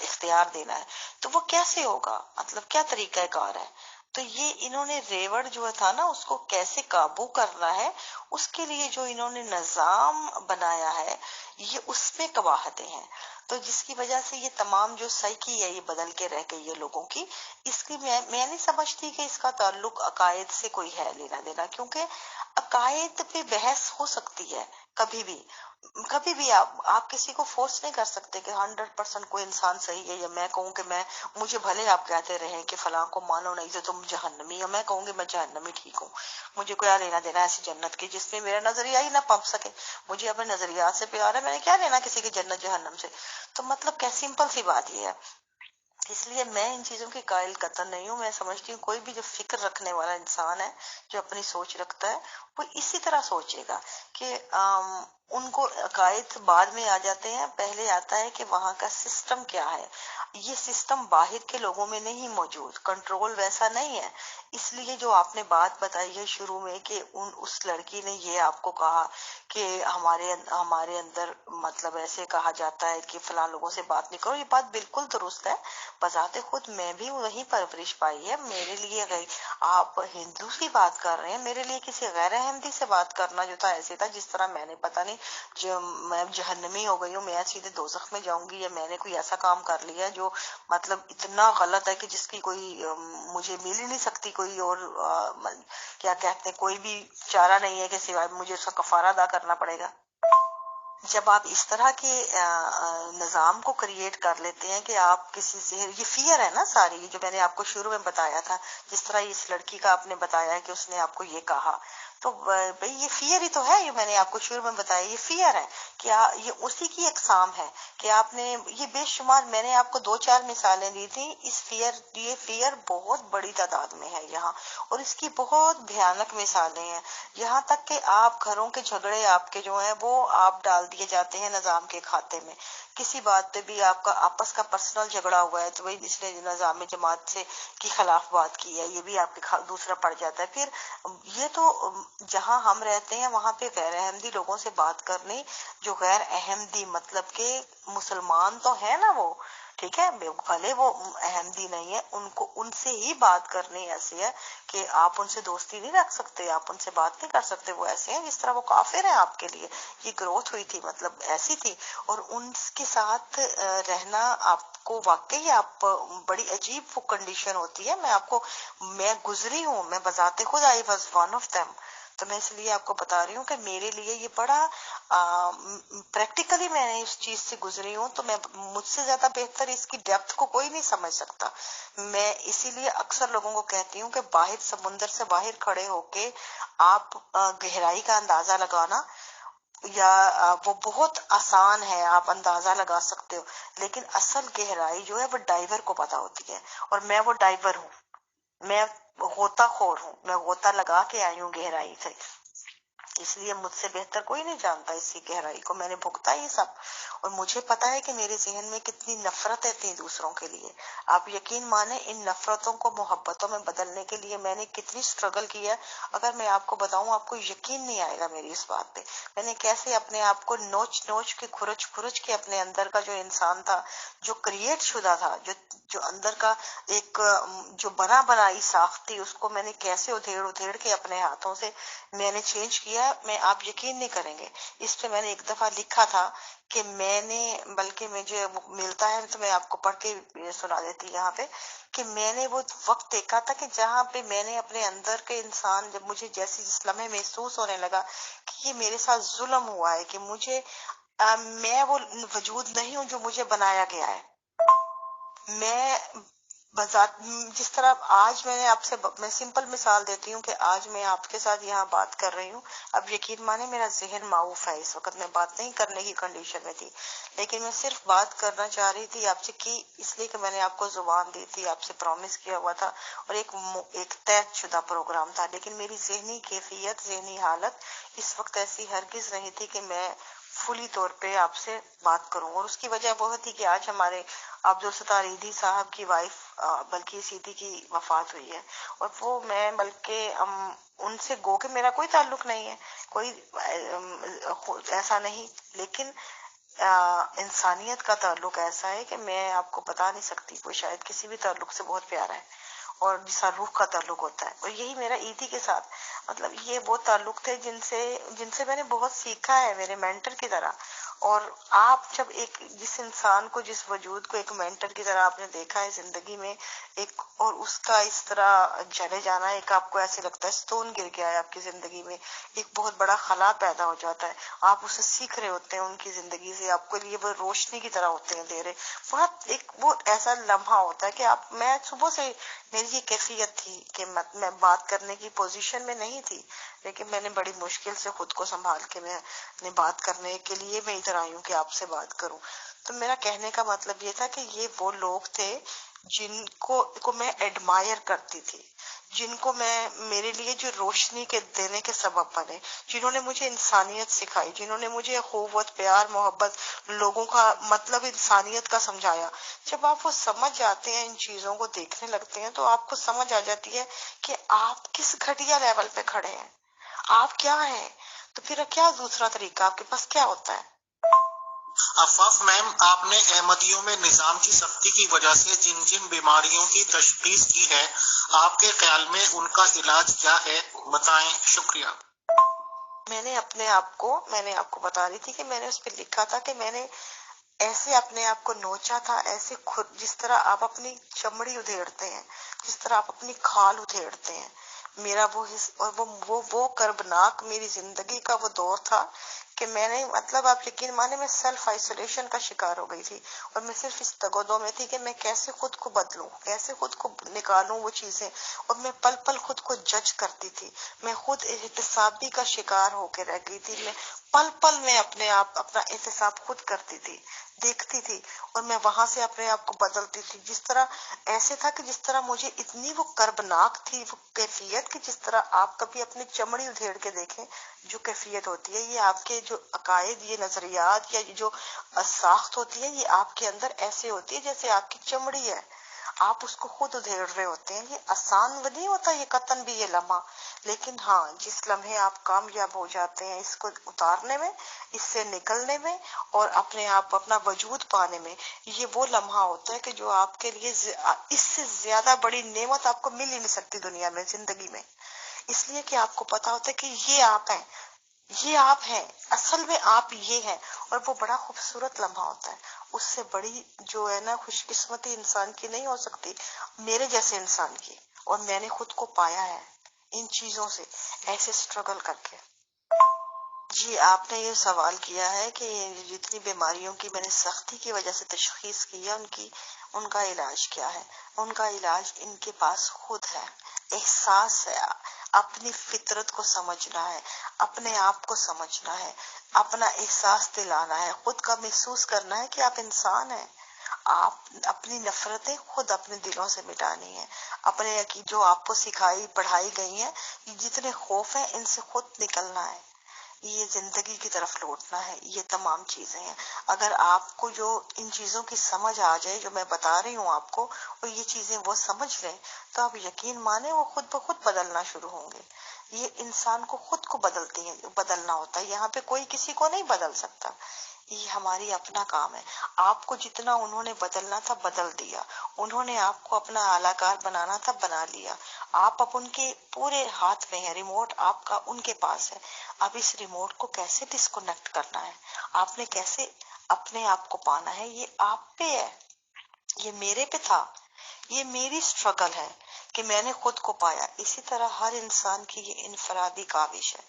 اختیار دینا ہے, تو وہ کیسے ہوگا, مطلب کیا طریقہ کار ہے. تو یہ انہوں نے ریوڑ جو تھا نا اس کو کیسے قابو کرنا ہے, اس کے لیے جو انہوں نے نظام بنایا ہے یہ اس میں قواعدیں ہیں. تو جس کی وجہ سے یہ تمام جو سائیکی ہے یہ بدل کے رہ گئی ہے لوگوں کی. اس کی میں نہیں سمجھتی کہ اس کا تعلق عقائد سے کوئی ہے لینا دینا, کیونکہ عقائد پہ بحث ہو سکتی ہے کبھی بھی. کبھی بھی آپ کسی کو فورس نہیں کر سکتے کہ 100% کوئی انسان صحیح ہے, یا میں کہوں کہ مجھے بھلے آپ کہتے رہیں کہ فلاں کو مانو نہیں تو تم جہنمی, یا میں کہوں گی میں جہنمی ٹھیک ہوں, مجھے کوئی لینا دینا ایسی جنت کی جس میں میرا نظریہ ہی نہ پمپ سکے. مجھے اپنے نظریات سے پیار ہے, میں نے کیا لینا کسی کی جنت جہنم سے. تو مطلب کیا سمپل سی بات یہ ہے. اس لیے میں ان چیزوں کی قائل قطع نہیں ہوں. میں سمجھتی ہوں کوئی بھی جو فکر رکھنے والا انسان ہے, جو اپنی سوچ رکھتا ہے, وہ اسی طرح سوچے گا کہ ان کو عقائد بعد میں آ جاتے ہیں, پہلے آتا ہے کہ وہاں کا سسٹم کیا ہے. یہ سسٹم باہر کے لوگوں میں نہیں موجود, کنٹرول ویسا نہیں ہے. اس لیے جو آپ نے بات بتائی ہے شروع میں کہ اس لڑکی نے یہ آپ کو کہا کہ ہمارے اندر مطلب ایسے کہا جاتا ہے کہ فلاں لوگوں سے بات نہیں کرو, یہ بات بالکل درست ہے. بذات خود میں بھی وہی پرورش پائی ہے. میرے لیے آپ ہندو کی بات کر رہے ہیں, میرے لیے کسی غیر احمدی سے بات کرنا جو تھا ایسے تھا جس طرح میں نے پتہ نہیں جو میں جہنمی ہو گئی ہوں, میں سیدھے دوزخ میں جاؤں گی, یا میں نے کوئی ایسا کام کر لیا جو مطلب اتنا غلط ہے کہ جس کی کوئی مجھے مل ہی نہیں سکتی کوئی اور کیا کہتے ہیں کوئی بھی چارہ نہیں ہے کہ سوائے مجھے اس کا کفارہ ادا کرنا پڑے گا. جب آپ اس طرح کے نظام کو کریٹ کر لیتے ہیں کہ آپ کسی سے, یہ فیئر ہے نا ساری, جو میں نے آپ کو شروع میں بتایا تھا, جس طرح اس لڑکی کا آپ نے بتایا کہ اس نے آپ کو یہ کہا, تو بھئی یہ فیئر ہی تو ہے. یہ میں نے آپ کو شروع میں بتایا یہ فیئر ہے کہ یہ اسی کی اقسام ہے کہ آپ نے یہ بے شمار, میں نے آپ کو 2-4 مثالیں دی تھی. یہ فیئر بہت بڑی تعداد میں ہے یہاں, اور اس کی بہت بھیانک مثالیں ہیں. یہاں تک کہ آپ گھروں کے جھگڑے آپ کے جو ہیں وہ آپ ڈال دیے جاتے ہیں نظام کے کھاتے میں. کسی بات پہ بھی آپ کا آپس کا پرسنل جھگڑا ہوا ہے تو وہی اس نے نظام جماعت سے کی خلاف بات کی ہے, یہ بھی آپ کے دوسرا پڑ جاتا ہے. پھر یہ تو جہاں ہم رہتے ہیں وہاں پہ غیر احمدی لوگوں سے بات کرنی, جو غیر احمدی مطلب کہ مسلمان تو ہے نا وہ, ٹھیک ہے, بھلے وہ احمدی نہیں ہے, ان سے ہی بات کرنی ایسی ہے کہ آپ ان سے دوستی نہیں رکھ سکتے, آپ ان سے بات نہیں کر سکتے. وہ ایسے ہیں جس طرح وہ کافر ہیں آپ کے لیے. یہ گروتھ ہوئی تھی, مطلب ایسی تھی, اور ان کے ساتھ رہنا آپ کو واقعی آپ بڑی عجیب وہ کنڈیشن ہوتی ہے. میں گزری ہوں, میں بذات خود I was one of them. تو میں اس لیے آپ کو بتا رہی ہوں کہ میرے لیے یہ بڑا پریکٹیکلی میں نے اس چیز سے گزری ہوں, تو میں مجھ سے زیادہ بہتر اس کی ڈیپتھ کو کوئی نہیں سمجھ سکتا. میں اسی لیے اکثر لوگوں کو کہتی ہوں کہ باہر سمندر سے باہر کھڑے ہو کے آپ گہرائی کا اندازہ لگانا, یا وہ بہت آسان ہے, آپ اندازہ لگا سکتے ہو, لیکن اصل گہرائی جو ہے وہ ڈائیور کو پتا ہوتی ہے. اور میں وہ ڈائیور ہوں, میں غوطہ خور ہوں, میں غوطہ لگا کے آئی ہوں گہرائی سے. اس لیے مجھ سے بہتر کوئی نہیں جانتا اس کی گہرائی کو. میں نے بھگتا یہ سب، اور مجھے پتا ہے کہ میرے ذہن میں کتنی نفرتیں تھیں دوسروں کے لیے. آپ یقین مانیں ان نفرتوں کو محبتوں میں بدلنے کے لیے میں نے کتنی سٹرگل کیا. اگر میں آپ کو بتاؤں آپ کو یقین نہیں آئے گا میری اس بات پہ. میں نے کیسے اپنے آپ کو نوچ نوچ کے کھرچ کے اپنے اندر کا جو انسان تھا، جو کریٹ شدہ تھا، جو اندر کا ایک جو بنائی ساخت تھی، اس کو میں نے کیسے ادھیڑ کے اپنے ہاتھوں سے میں نے چینج کیا. میں آپ یقین نہیں کریں گے، اس پہ میں نے ایک دفعہ لکھا تھا کہ میں نے، بلکہ مجھے ملتا ہے تو میں آپ کو پڑھ کے سنا دیتی یہاں پہ، کہ میں نے وہ وقت دیکھا تھا کہ جہاں پہ میں نے اپنے اندر کے انسان، جب مجھے جس لمحے محسوس ہونے لگا کہ یہ میرے ساتھ ظلم ہوا ہے، کہ مجھے میں وہ وجود نہیں ہوں جو مجھے بنایا گیا ہے. میں بذات جس طرح آج میں نے آپ سے، میں سمپل مثال دیتی ہوں کہ آج میں آپ کے ساتھ یہاں بات کر رہی ہوں. اب یقین مانے میرا ذہن معاف ہے، اس وقت میں بات نہیں کرنے کی کنڈیشن میں تھی، لیکن میں صرف بات کرنا چاہ رہی تھی آپ سے، کی اس لیے کہ میں نے آپ کو زبان دی تھی، آپ سے پرومس کیا ہوا تھا، اور ایک طے شدہ پروگرام تھا. لیکن میری ذہنی کیفیت، ذہنی حالت اس وقت ایسی ہرگز نہیں تھی کہ میں فلی طور پہ آپ سے بات کروں. اور اس کی وجہ وہ تھی کہ آج ہمارے عبدالستار ایدھی صاحب کی وائف بلکہ سیدھی کی وفات ہوئی ہے. اور وہ میں بلکہ ان سے گو کہ میرا کوئی تعلق نہیں ہے، کوئی ایسا نہیں، لیکن انسانیت کا تعلق ایسا ہے کہ میں آپ کو بتا نہیں سکتی. کوئی شاید کسی بھی تعلق سے بہت پیارا ہے، اور جیسا روح کا تعلق ہوتا ہے. اور یہی میرا ایدھی کے ساتھ، مطلب یہ وہ تعلق تھے جن سے میں نے بہت سیکھا ہے، میرے مینٹر کی طرح. اور آپ جب جس انسان کو، جس وجود کو ایک مینٹر کی طرح آپ نے دیکھا ہے زندگی میں ایک، اور اس کا اس طرح چلے جانا، ایک آپ کو ایسے لگتا ہے ستون گر گیا ہے آپ کی زندگی میں، ایک بہت بڑا خلا پیدا ہو جاتا ہے. آپ اسے سیکھ رہے ہوتے ہیں ان کی زندگی سے، آپ کے لیے وہ روشنی کی طرح ہوتے ہیں دے رہے. وہ ایسا لمحہ ہوتا ہے کہ میں صبح سے میری یہ کیفیت تھی کہ میں بات کرنے کی پوزیشن میں نہیں تھی، لیکن میں نے بڑی مشکل سے خود کو سنبھال کے میں نے بات کرنے کے لیے میں ادھر آئی ہوں کہ آپ سے بات کروں. تو میرا کہنے کا مطلب یہ تھا کہ یہ وہ لوگ تھے جن کو میں ایڈمائر کرتی تھی، جن کو میں، میرے لیے جو روشنی کے دینے کے سبب بنے، جنہوں نے مجھے انسانیت سکھائی، جنہوں نے مجھے اخوت، پیار، محبت، لوگوں کا مطلب انسانیت کا سمجھایا. جب آپ وہ سمجھ جاتے ہیں، ان چیزوں کو دیکھنے لگتے ہیں، تو آپ کو سمجھ آ جاتی ہے کہ آپ کس گھٹیا لیول پہ کھڑے ہیں، آپ کیا ہیں. تو پھر کیا دوسرا طریقہ آپ کے پاس کیا ہوتا ہے؟ عفاف میم، آپ نے احمدیوں میں نظام کی سختی کی وجہ سے جن بیماریوں کی تشخیص کی ہے، آپ کے خیال میں ان کا علاج کیا ہے، بتائیں. شکریہ. میں نے آپ کو بتا رہی تھی کہ میں نے اس پہ لکھا تھا کہ میں نے ایسے اپنے آپ کو نوچا تھا، ایسے خود، جس طرح آپ اپنی چمڑی ادھیڑتے ہیں، جس طرح آپ اپنی کھال ادھیڑتے ہیں. میرا وہ کربناک میری زندگی کا وہ دور تھا کہ میں نے، مطلب آپ یقین مانے میں سیلف آئسولیشن کا شکار ہو گئی تھی. اور میں صرف اس تگودو میں تھی کہ میں کیسے خود کو بدلوں، کیسے خود کو نکالوں وہ چیزیں. اور میں پل پل خود کو جج کرتی تھی، میں خود احتسابی کا شکار ہو کے رہ گئی تھی. میں پل میں اپنا احتساب خود کرتی تھی، دیکھتی تھی، اور میں وہاں سے اپنے آپ کو بدلتی تھی. جس طرح ایسے تھا کہ جس طرح مجھے اتنی وہ کربناک تھی وہ کیفیت، کہ جس طرح آپ کبھی اپنی چمڑی ادھیڑ کے دیکھیں جو کیفیت ہوتی ہے، یہ آپ کے جو عقائد، یہ نظریات، یا یہ جو ساخت ہوتی ہے، یہ آپ کے اندر ایسے ہوتی ہے جیسے آپ کی چمڑی ہے، آپ اس کو خود ادھیڑ رہے ہوتے ہیں. یہ آسان نہیں ہوتا یہ قطن بھی، یہ لمحہ. لیکن ہاں، جس لمحے آپ کامیاب ہو جاتے ہیں اس کو اتارنے میں، اس سے نکلنے میں، اور اپنے آپ اپنا وجود پانے میں، یہ وہ لمحہ ہوتا ہے کہ جو آپ کے لیے اس سے زیادہ بڑی نعمت آپ کو مل ہی نہیں سکتی دنیا میں، زندگی میں. اس لیے کہ آپ کو پتا ہوتا ہے کہ یہ آپ ہیں، یہ آپ ہیں، اصل میں آپ یہ ہیں. اور وہ بڑا خوبصورت لمحہ ہوتا ہے. اس سے بڑی جو ہے نا خوش قسمتی انسان کی نہیں ہو سکتی، میرے جیسے انسان کی. اور میں نے خود کو پایا ہے ان چیزوں سے، ایسے سٹرگل کر کے. جی، آپ نے یہ سوال کیا ہے کہ جتنی بیماریوں کی میں نے سختی کی وجہ سے تشخیص کی ہے، ان کا علاج کیا ہے. ان کا علاج ان کے پاس خود ہے، احساس ہے، اپنی فطرت کو سمجھنا ہے، اپنے آپ کو سمجھنا ہے، اپنا احساس دلانا ہے، خود کا محسوس کرنا ہے کہ آپ انسان ہیں. آپ اپنی نفرتیں خود اپنے دلوں سے مٹانی ہے، اپنے جو آپ کو سکھائی پڑھائی گئی ہیں، جتنے خوف ہیں ان سے خود نکلنا ہے. یہ زندگی کی طرف لوٹنا ہے، یہ تمام چیزیں ہیں. اگر آپ کو جو ان چیزوں کی سمجھ آ جائے جو میں بتا رہی ہوں آپ کو، اور یہ چیزیں وہ سمجھ لیں، تو آپ یقین مانیں وہ خود بخود بدلنا شروع ہوں گے. یہ انسان کو خود کو بدلنا ہوتا ہے، یہاں پہ کوئی کسی کو نہیں بدل سکتا. یہ ہماری اپنا کام ہے. آپ کو جتنا انہوں نے بدلنا تھا بدل دیا، انہوں نے آپ کو اپنا اعلی کار بنانا تھا بنا لیا. آپ اب ان کے پورے ہاتھ میں ہے، ریموٹ آپ کا ان کے پاس ہے. اب اس ریموٹ کو کیسے ڈسکنیکٹ کرنا ہے، آپ نے کیسے اپنے آپ کو پانا ہے، یہ آپ پہ ہے. یہ میرے پہ تھا، یہ میری سٹرگل ہے کہ میں نے خود کو پایا. اسی طرح ہر انسان کی یہ انفرادی کاوش ہے،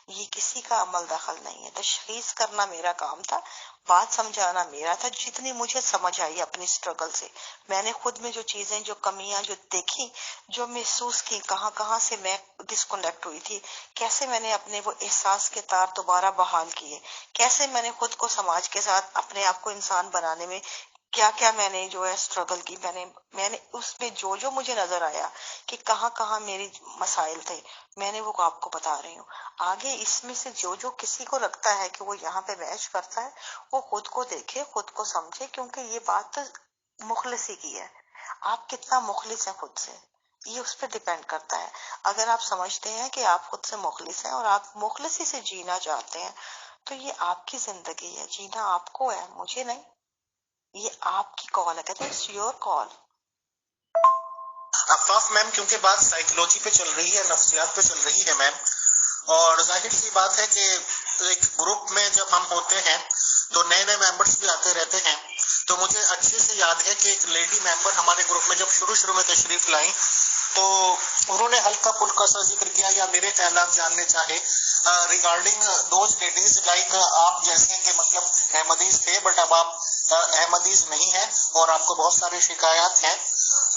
یہ کسی کا عمل دخل نہیں ہے. تشخیص کرنا میرا کام تھا، بات سمجھانا میرا تھا. جتنی مجھے سمجھ آئی اپنی سٹرگل سے، میں نے خود میں جو چیزیں، جو کمیاں جو دیکھی، جو محسوس کی، کہاں کہاں سے میں ڈسکنیکٹ ہوئی تھی، کیسے میں نے اپنے وہ احساس کے تار دوبارہ بحال کیے، کیسے میں نے خود کو سماج کے ساتھ اپنے آپ کو انسان بنانے میں کیا کیا میں نے جو ہے سٹرگل کی. میں نے اس میں جو مجھے نظر آیا کہ کہاں کہاں میری مسائل تھے، میں نے وہ آپ کو بتا رہی ہوں. آگے اس میں سے جو کسی کو لگتا ہے کہ وہ یہاں پہ میچ کرتا ہے، وہ خود کو دیکھے، خود کو سمجھے، کیونکہ یہ بات تو مخلصی کی ہے. آپ کتنا مخلص ہیں خود سے، یہ اس پہ ڈیپینڈ کرتا ہے. اگر آپ سمجھتے ہیں کہ آپ خود سے مخلص ہیں اور آپ مخلصی سے جینا چاہتے ہیں، تو یہ آپ کی زندگی ہے، جینا آپ کو ہے، مجھے نہیں. یہ آپ کی کال ہے، کہتے ہیں اٹس یور کال. عفاف میم، کیونکہ بات سائیکولوجی پہ چل رہی ہے، نفسیات پہ چل رہی ہے میم، اور ظاہر سی بات ہے کہ ایک گروپ میں جب ہم ہوتے ہیں تو نئے نئے ممبرس بھی آتے رہتے ہیں. تو مجھے اچھے سے یاد ہے کہ ایک لیڈی ممبر ہمارے گروپ میں جب شروع میں تشریف لائیں تو انہوں نے ہلکا پھلکا سا ذکر کیا یا میرے خیالات جاننے چاہے ریگارڈنگ دوز لیڈیز لائک آپ جیسے کہ مطلب احمدیز تھے بٹ اب آپ احمدیز نہیں ہیں اور آپ کو بہت سارے شکایات ہیں.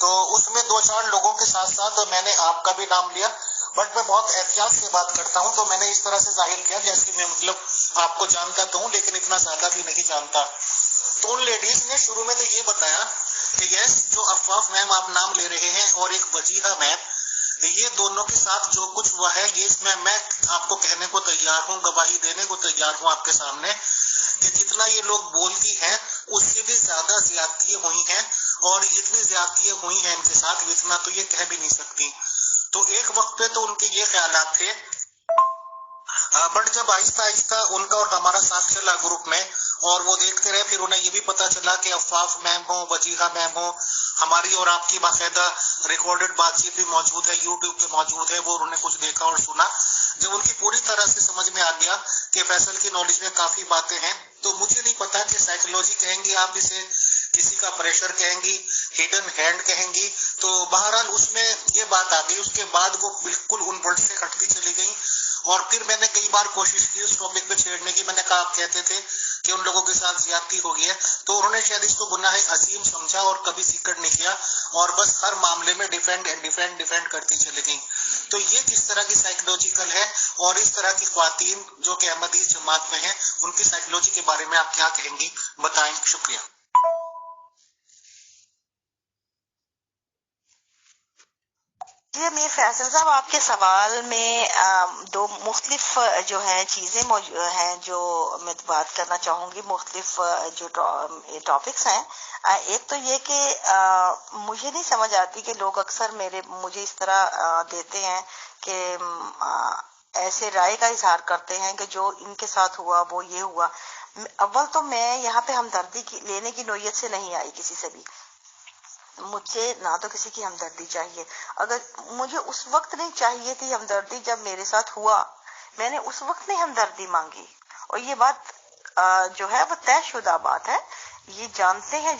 تو اس میں دو چار لوگوں کے ساتھ ساتھ میں نے آپ کا بھی نام لیا، بٹ میں بہت احتیاط سے بات کرتا ہوں، تو میں نے اس طرح سے ظاہر کیا جیسے میں مطلب آپ کو جانتا تو ہوں لیکن اتنا زیادہ بھی نہیں جانتا. تو ان لیڈیز نے شروع میں تو یہ بتایا کہ یس، جو عفاف میم آپ نام لے رہے ہیں اور ایک وجیحہ میم، یہ دونوں کے ساتھ جو کچھ ہوا ہے یہ اس میں آپ کو کہنے کو تیار ہوں، گواہی دینے کو تیار ہوں آپ کے سامنے کہ جتنا یہ لوگ بولتی ہیں اس سے بھی زیادہ زیادتیاں ہوئی ہیں، اور جتنی زیادتیاں ہوئی ہیں ان کے ساتھ اتنا تو یہ کہہ بھی نہیں سکتی. تو ایک وقت پہ تو ان کے یہ خیالات تھے، بٹ جب آہستہ آہستہ ان کا اور ہمارا ساتھ چلا گروپ میں اور وہ دیکھتے رہے، پھر انہیں یہ بھی پتا چلا کہ عفاف میم ہو، وجیحہ میم ہو، ہماری اور آپ کی باقاعدہ ریکارڈڈ بات چیت بھی موجود ہے، یوٹیوب پہ موجود ہے، وہ انہوں نے کچھ دیکھا اور سنا. جب ان کی پوری طرح سے سمجھ میں آ گیا کہ فیصل کی نالج میں کافی باتیں ہیں، تو مجھے نہیں پتا کہ سائیکولوجی کہیں گی آپ اسے، کسی کا پریشر کہیں گی، ہڈن ہینڈ کہیں گی، تو بہرحال اس میں یہ بات آ گئی. اس کے بعد وہ بالکل ان ورڈ سے ہٹتی چلی گئی، اور پھر میں نے کئی بار کوشش کی اس ٹاپک پہ چھیڑنے کی. میں نے کہا آپ کہتے تھے کہ ان لوگوں کے ساتھ زیادتی ہو گئی ہے، تو انہوں نے شاید اس کو گناہ عظیم سمجھا اور کبھی سکڑ نہیں کیا، اور بس ہر معاملے میں ڈیفینڈ کرتی چلی گئی. تو یہ کس طرح کی سائیکولوجیکل ہے، اور اس طرح کی خواتین جو کہ احمدی جماعت میں ہیں ان کی سائیکولوجی کے بارے میں آپ کیا کہیں گی، بتائیں. شکریہ. جی امیر فیصل صاحب، آپ کے سوال میں دو مختلف جو ہیں چیزیں ہیں جو میں بات کرنا چاہوں گی. مختلف جو ٹاپکس ہیں، ایک تو یہ کہ مجھے نہیں سمجھ آتی کہ لوگ اکثر مجھے اس طرح دیتے ہیں کہ ایسے رائے کا اظہار کرتے ہیں کہ جو ان کے ساتھ ہوا وہ یہ ہوا. اول تو میں یہاں پہ ہمدردی لینے کی نوعیت سے نہیں آئی کسی سے بھی. مجھ سے نہ تو کسی کی ہمدردی چاہیے. اگر مجھے اس وقت نہیں چاہیے تھی ہمدردی جب میرے ساتھ ہوا، میں نے اس وقت نہیں ہمدردی مانگی. اور یہ بات جو ہے وہ طے شدہ بات ہے. یہ جانتے ہیں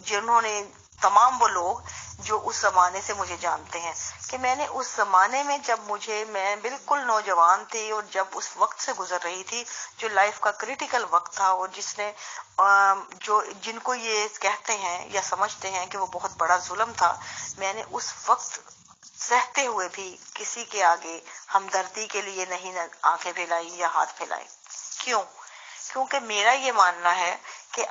جنہوں نے تمام وہ لوگ جو اس زمانے سے مجھے جانتے ہیں کہ میں نے اس زمانے میں جب میں بالکل نوجوان تھی اور جب اس وقت سے گزر رہی تھی جو لائف کا کریٹیکل وقت تھا، اور جس نے جن کو یہ کہتے ہیں یا سمجھتے ہیں کہ وہ بہت بڑا ظلم تھا، میں نے اس وقت سہتے ہوئے بھی کسی کے آگے ہمدردی کے لیے نہیں آنکھیں پھیلائی یا ہاتھ پھیلائے. کیونکہ میرا یہ ماننا ہے کہ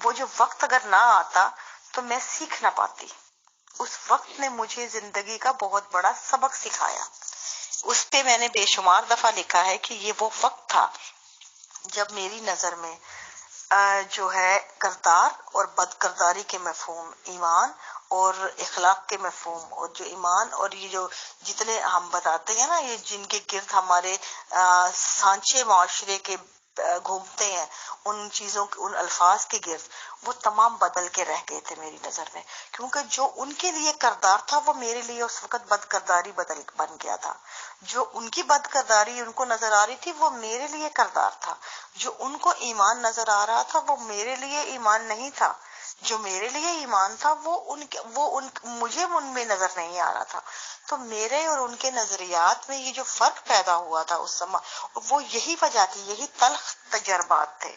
وہ جو وقت اگر نہ آتا تو میں سیکھ نہ پاتی. اس وقت نے مجھے زندگی کا بہت بڑا سبق سکھایا. اس پہ میں نے بے شمار دفعہ لکھا ہے کہ یہ وہ وقت تھا جب میری نظر میں جو ہے کردار اور بد کرداری کے مفہوم، ایمان اور اخلاق کے مفہوم، اور جو ایمان اور یہ جو جتنے ہم بتاتے ہیں نا، یہ جن کے گرد ہمارے سانچے معاشرے کے گھومتے ہیں، ان چیزوں کے، ان الفاظ کے گرد، وہ تمام بدل کے رہ گئے تھے میری نظر میں، کیونکہ جو ان کے لیے کردار تھا وہ میرے لیے اس وقت بد کرداری بن گیا تھا. جو ان کی بد کرداری ان کو نظر آ رہی تھی وہ میرے لیے کردار تھا. جو ان کو ایمان نظر آ رہا تھا وہ میرے لیے ایمان نہیں تھا. جو میرے لیے ایمان تھا مجھے ان میں نظر نہیں آ رہا تھا. تو میرے اور ان کے نظریات میں یہ جو فرق پیدا ہوا تھا اس سمے، وہ یہی وجہ تھی، یہی تلخ تجربات تھے.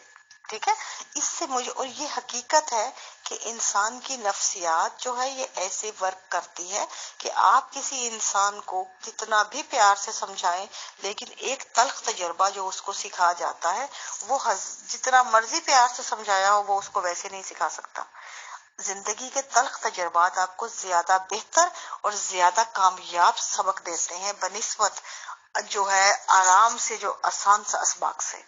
ٹھیک ہے. اس سے مجھے، اور یہ حقیقت ہے کہ انسان کی نفسیات جو ہے یہ ایسے ورک کرتی ہے کہ آپ کسی انسان کو کتنا بھی پیار سے سمجھائیں، لیکن ایک تلخ تجربہ جو اس کو سکھا جاتا ہے، وہ جتنا مرضی پیار سے سمجھایا ہو وہ اس کو ویسے نہیں سکھا سکتا. زندگی کے تلخ تجربات آپ کو زیادہ بہتر اور زیادہ کامیاب سبق دیتے ہیں بنسبت جو ہے آرام سے، جو آسان سے اسباق سے.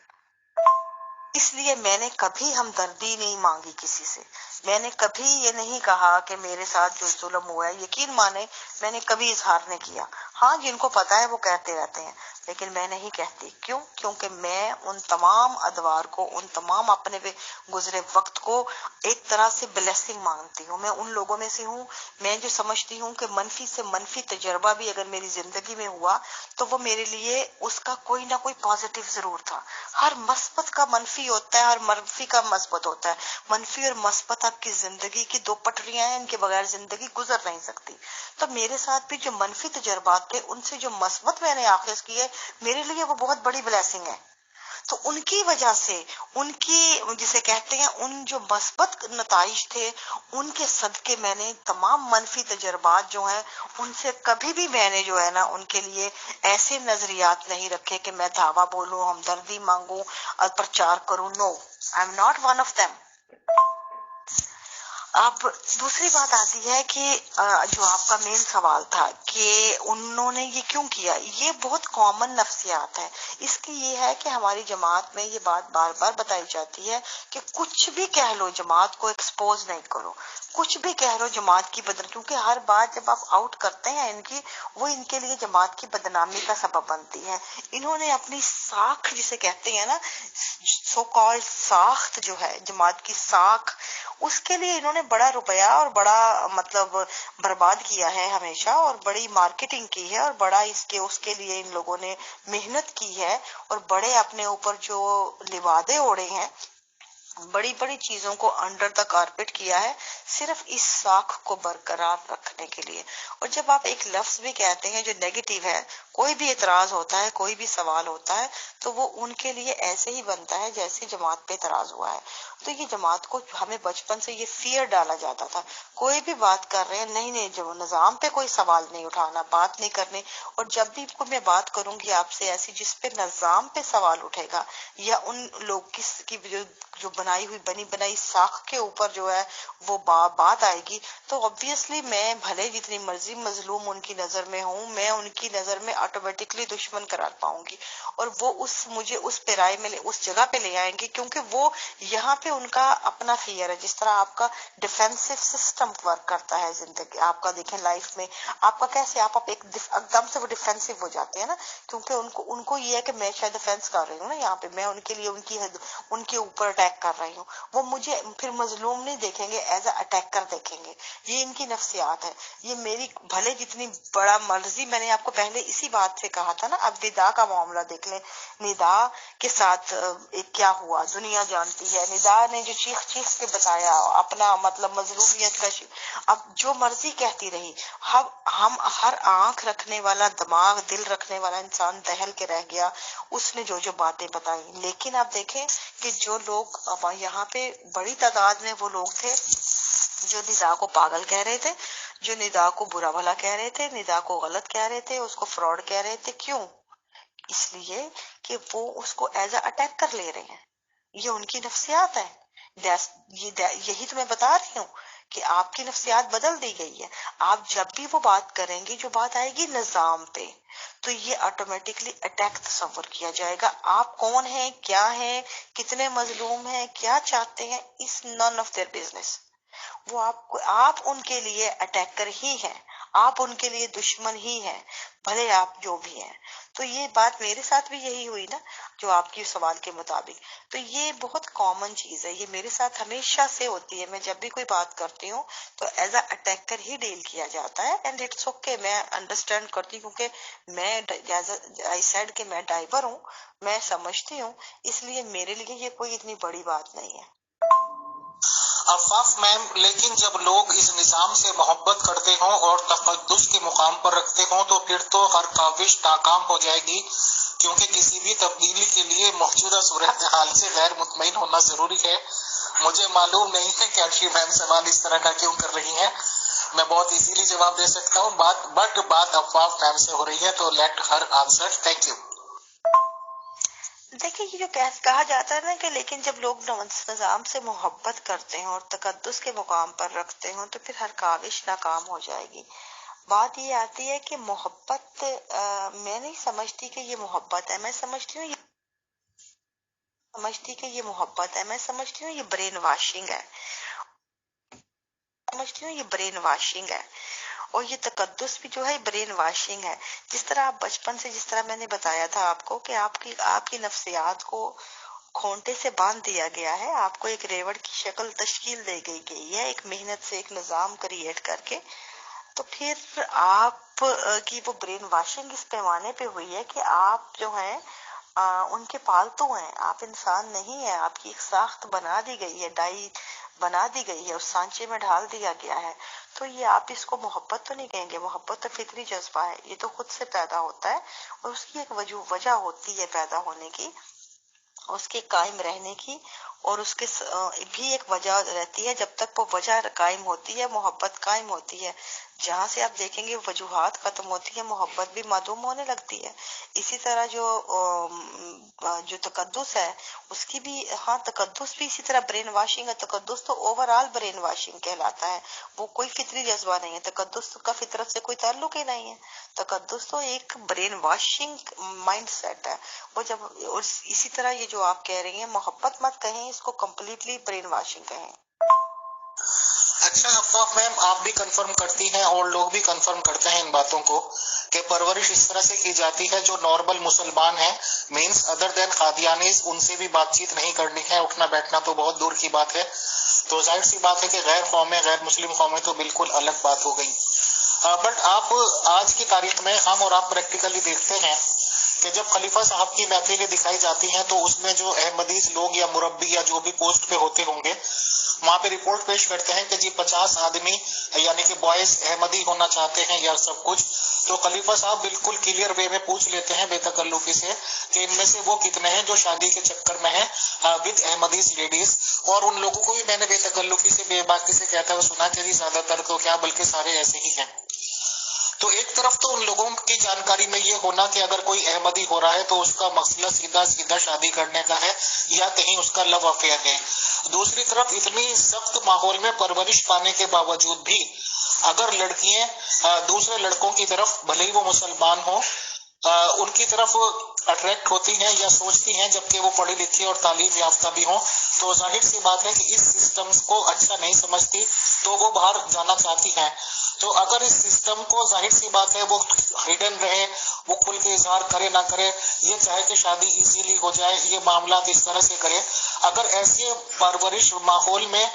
اس لیے میں نے کبھی ہمدردی نہیں مانگی کسی سے. میں نے کبھی یہ نہیں کہا کہ میرے ساتھ جو ظلم ہوا ہے، یقین مانے میں نے کبھی اظہار نہیں کیا. ہاں جن کو پتا ہے وہ کہتے رہتے ہیں، لیکن میں نہیں کہتی. کیوں؟ کیونکہ میں ان تمام ادوار کو، ان تمام اپنے پہ گزرے وقت کو ایک طرح سے بلیسنگ مانگتی ہوں. میں ان لوگوں میں سے ہوں، میں جو سمجھتی ہوں کہ منفی سے منفی تجربہ بھی اگر میری زندگی میں ہوا تو وہ میرے لیے اس کا کوئی نہ کوئی پازیٹیو ضرور تھا. ہر مثبت کا منفی ہوتا ہے، ہر منفی کا مثبت ہوتا ہے. منفی اور مثبت آپ کی زندگی کی دو پٹریاں ہیں، ان کے بغیر زندگی گزر نہیں سکتی. تو میرے ساتھ بھی جو منفی تجربات تھے، ان سے جو مثبت میں نے آخذ کیے، میرے لیے وہ بہت بڑی بلیسنگ ہے. تو ان کی وجہ سے، ان کی جسے کہتے ہیں ان جو مثبت نتائج تھے، ان کے صدقے میں نے تمام منفی تجربات جو ہیں ان سے کبھی بھی میں نے جو ہے نا ان کے لیے ایسے نظریات نہیں رکھے کہ میں دعویٰ بولوں، ہمدردی مانگوں اور پرچار کروں. No, I am not one of them. اب دوسری بات آتی ہے کہ جو آپ کا مین سوال تھا کہ انہوں نے یہ کیوں کیا، یہ بہت کامن نفسیات ہے. اس کی یہ ہے کہ ہماری جماعت میں یہ بات بار بار بتائی جاتی ہے کہ کچھ بھی کہہ لو جماعت کو ایکسپوز نہیں کرو، کچھ بھی کہہ لو جماعت کی کیونکہ ہر بات جب آپ آؤٹ کرتے ہیں ان کی، وہ ان کے لیے جماعت کی بدنامی کا سبب بنتی ہے. انہوں نے اپنی ساکھ جسے کہتے ہیں نا، سو کالڈ ساخت جو ہے جماعت کی ساکھ، اس کے لیے انہوں نے بڑا روپیہ اور بڑا مطلب برباد کیا ہے ہمیشہ، اور بڑی مارکیٹنگ کی ہے، اور بڑا اس کے لیے ان لوگوں نے محنت کی ہے، اور بڑے اپنے اوپر جو لبادے اوڑے ہیں، بڑی بڑی چیزوں کو انڈر دا کارپیٹ کیا ہے، صرف اس ساکھ کو برقرار رکھنے کے لیے. اور جب آپ ایک لفظ بھی کہتے ہیں جو نیگیٹو ہے، کوئی بھی اعتراض ہوتا ہے، کوئی بھی سوال ہوتا ہے، تو وہ ان کے لیے ایسے ہی بنتا ہے جیسے جماعت پہ اعتراض ہوا ہے. تو یہ جماعت کو ہمیں بچپن سے یہ فیئر ڈالا جاتا تھا، کوئی بھی بات کر رہے ہیں، نہیں جو نظام پہ کوئی سوال نہیں اٹھانا، بات نہیں کرنی. اور جب بھی میں بات کروں گی آپ سے ایسی جس پہ نظام پہ سوال اٹھے گا، یا ان لوگ کی جو بنائی ہوئی بنی بنائی ساکھ کے اوپر جو ہے وہ بات آئے گی، تو obviously میں بھلے جتنی مرضی مظلوم ان کی نظر میں ہوں، میں ان کی نظر میں آٹومیٹکلی دشمن قرار پاؤں گی. اور وہ مجھے اس پیرائی میں اس جگہ پہ لے آئیں گے، کیونکہ وہ یہاں پہ ان کا اپنا فیئر ہے. جس طرح آپ کا ڈیفینسو سسٹم ورک کرتا ہے زندگی آپ کا، دیکھیں لائف میں آپ کا کیسے آپ ایک دم سے وہ ڈیفینسو ہو جاتے ہیں نا، کیونکہ ان کو یہ ہے کہ میں شاید ڈیفینس کر رہی ہوں نا، یہاں پہ میں ان کے لیے ان کے اوپر اٹیک کر رہی ہوں. وہ مجھے پھر مظلوم نہیں دیکھیں گے، ایز اے اٹیکر دیکھیں گے. یہ ان کی نفسیات ہے. یہ میری بھلے جتنی بڑا مرضی، میں نے آپ کو پہلے اسی بات سے کہا تھا نا. اب ندا کا معاملہ دیکھ لیں، ندا کے ساتھ کیا ہوا دنیا جانتی ہے. ندا نے جو چیخ چیخ کے بتایا اپنا مطلب مظلومیت کا، اب جو مرضی کہتی رہی، ہم ہر آنکھ رکھنے والا، دماغ دل رکھنے والا انسان دہل کے رہ گیا اس نے جو باتیں بتائی. لیکن آپ دیکھیں کہ جو لوگ یہاں پہ بڑی تعداد میں وہ لوگ تھے جو ندا کو پاگل کہہ رہے تھے، جو ندا کو برا بھلا کہہ رہے تھے، ندا کو غلط کہہ رہے تھے، اس کو فراڈ کہہ رہے تھے. کیوں؟ اس لیے کہ وہ اس کو ایز اے اٹیک کر لے رہے ہیں. یہ ان کی نفسیات ہے. یہی تو میں بتا رہی ہوں کہ آپ کی نفسیات بدل دی گئی ہے. آپ جب بھی وہ بات کریں گے جو بات آئے گی نظام پہ تو یہ آٹومیٹکلی اٹیک تصور کیا جائے گا. آپ کون ہیں، کیا ہیں، کتنے مظلوم ہیں، کیا چاہتے ہیں، اس نن آف دیئر بزنس. وہ آپ ان کے لیے اٹیکر ہی ہیں، آپ ان کے لیے دشمن ہی ہیں، بھلے آپ جو بھی ہیں. تو یہ بات میرے ساتھ بھی یہی ہوئی نا جو آپ کی سوال کے مطابق. تو یہ بہت کامن چیز ہے، یہ میرے ساتھ ہمیشہ سے ہوتی ہے. میں جب بھی کوئی بات کرتی ہوں تو ایز اے اٹیکر ہی ڈیل کیا جاتا ہے. اینڈ اٹس اوکے، میں انڈرسٹینڈ کرتی ہوں کیونکہ میں آئی سیڈ کہ میں ڈائیور ہوں، میں سمجھتی ہوں، اس لیے میرے لیے یہ کوئی اتنی بڑی بات نہیں ہے. عفاف میم، لیکن جب لوگ اس نظام سے محبت کرتے ہوں اور تقدس کے مقام پر رکھتے ہوں تو پھر تو ہر کاوش ناکام ہو جائے گی، کیونکہ کسی بھی تبدیلی کے لیے موجودہ صورتحال سے غیر مطمئن ہونا ضروری ہے. مجھے معلوم نہیں ہے کہ ارشی میم سوال اس طرح کا کیوں کر رہی ہیں. میں بہت ایزیلی جواب دے سکتا ہوں، بات عفاف میم سے ہو رہی ہے تو let her answer. Thank you. دیکھیں یہ جو کہا جاتا ہے نا کہ لیکن جب لوگ نظام سے محبت کرتے ہیں اور تقدس کے مقام پر رکھتے ہوں تو پھر ہر کاوش ناکام ہو جائے گی. بات یہ آتی ہے کہ محبت میں نہیں سمجھتی کہ یہ محبت ہے، میں سمجھتی ہوں یہ برین واشنگ ہے، یہ برین واشنگ ہے. اور یہ تقدس بھی جو ہے برین واشنگ ہے. جس طرح آپ بچپن سے، جس طرح میں نے بتایا تھا آپ کو کہ آپ کی نفسیات کو کھونٹے سے باندھ دیا گیا ہے، آپ کو ایک ریوڑ کی شکل تشکیل دے گئی ہے ایک محنت سے، ایک نظام کریٹ کر کے. تو پھر آپ کی وہ برین واشنگ اس پیمانے پہ ہوئی ہے کہ آپ جو ہیں ان کے پالتو ہیں، آپ انسان نہیں ہیں. آپ کی ایک ساخت بنا دی گئی ہے، ڈائی بنا دی گئی ہے، اس سانچے میں ڈال دیا گیا ہے. تو یہ آپ اس کو محبت تو نہیں کہیں گے، محبت تو فطری جذبہ ہے، یہ تو خود سے پیدا ہوتا ہے اور اس کی ایک وجہ ہوتی ہے پیدا ہونے کی، اس کے قائم رہنے کی، اور اس کے بھی ایک وجہ رہتی ہے. جب تک وہ وجہ قائم ہوتی ہے محبت قائم ہوتی ہے. جہاں سے آپ دیکھیں گے وجوہات ختم ہوتی ہے محبت بھی معدوم ہونے لگتی ہے. اسی طرح جو تقدس ہے اس کی بھی، ہاں تقدس بھی اسی طرح برین واشنگ ہے. تقدس تو اوور آل برین واشنگ کہلاتا ہے، وہ کوئی فطری جذبہ نہیں ہے. تقدس کا فطرت سے کوئی تعلق ہی نہیں ہے. تقدس تو ایک برین واشنگ مائنڈ سیٹ ہے. وہ جب اسی طرح یہ جو آپ کہہ رہی ہیں محبت مت کہیں، اس کو کمپلیٹلی برین واشنگ کہیں. اچھا عفاف میم، آپ بھی کنفرم کرتی ہیں اور لوگ بھی کنفرم کرتے ہیں ان باتوں کو کہ پرورش اس طرح سے کی جاتی ہے جو نارمل مسلمان ہیں، مینس ادر دین قادیانیز، ان سے بھی بات چیت نہیں کرنی ہے، اٹھنا بیٹھنا تو بہت دور کی بات ہے. تو ظاہر سی بات ہے کہ غیر قومیں، غیر مسلم قومیں تو بالکل الگ بات ہو گئی. بٹ آپ آج کی تاریخ میں ہم اور آپ پریکٹیکلی دیکھتے ہیں کہ جب خلیفہ صاحب کی محفلیں دکھائی جاتی ہیں تو اس میں جو احمدیز لوگ یا مربی یا جو بھی پوسٹ پہ ہوتے ہوں گے وہاں پہ رپورٹ پیش کرتے ہیں کہ جی 50 آدمی یعنی کہ بوائز احمدی ہونا چاہتے ہیں یا سب کچھ. تو خلیفہ صاحب بالکل کلیئر وے میں پوچھ لیتے ہیں بے تکلفی سے کہ ان میں سے وہ کتنے ہیں جو شادی کے چکر میں ہیں ود احمدیز لیڈیز. اور ان لوگوں کو بھی میں نے بے تکلفی سے، بے باکی سے کہتا ہوا سنا کہ جی زیادہ تر تو کیا بلکہ سارے ایسے ہی ہیں. تو ایک طرف تو ان لوگوں کی جانکاری میں یہ ہونا کہ اگر کوئی احمدی ہو رہا ہے تو اس کا مقصد سیدھا شادی کرنے کا ہے یا کہیں اس کا لو افیئر ہے. دوسری طرف اتنی سخت ماحول میں پرورش پانے کے باوجود بھی اگر لڑکیاں دوسرے لڑکوں کی طرف بھلے ہی وہ مسلمان ہوں ان کی طرف اٹریکٹ ہوتی ہیں یا سوچتی ہیں جبکہ وہ پڑھی لکھی اور تعلیم یافتہ بھی ہوں، تو ظاہر سی بات ہے کہ اس سسٹم کو اچھا نہیں سمجھتی تو وہ باہر جانا چاہتی ہیں. تو اگر اس سسٹم کو ظاہر سی بات ہے وہ ہڈن رہے، وہ کھل کے اظہار کرے نہ کرے، یہ چاہے کہ شادی ایزیلی ہو جائے، یہ معاملات اس طرح سے کرے، اگر ایسے پرورش ماحول میں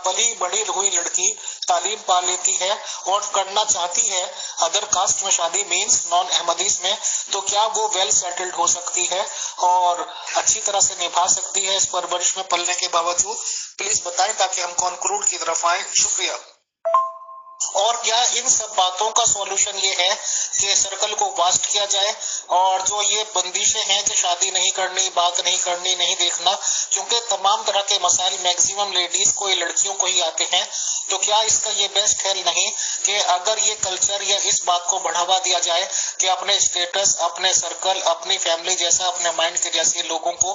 پلی بڑی ہوئی لڑکی تعلیم پا لیتی ہے اور کرنا چاہتی ہے ادر کاسٹ میں شادی مینس نان احمدیز میں، تو کیا وہ ویل سیٹلڈ ہو سکتی ہے اور اچھی طرح سے نبھا سکتی ہے اس پرورش میں پلنے کے باوجود؟ پلیز بتائیں تاکہ ہم کنکلوڈ کی طرف آئیں. شکریہ. اور کیا ان سب باتوں کا سولوشن یہ ہے کہ سرکل کو واسٹ کیا جائے، اور جو یہ بندشیں ہیں کہ شادی نہیں کرنی، بات نہیں کرنی، نہیں دیکھنا، کیونکہ تمام طرح کے مسائل میکسیمم لیڈیز کو، یہ لڑکیوں کو ہی آتے ہیں، تو کیا اس کا یہ بیسٹ حل نہیں کہ اگر یہ کلچر یا اس بات کو بڑھاوا دیا جائے کہ اپنے اسٹیٹس، اپنے سرکل، اپنی فیملی جیسا، اپنے مائنڈ کے جیسے لوگوں کو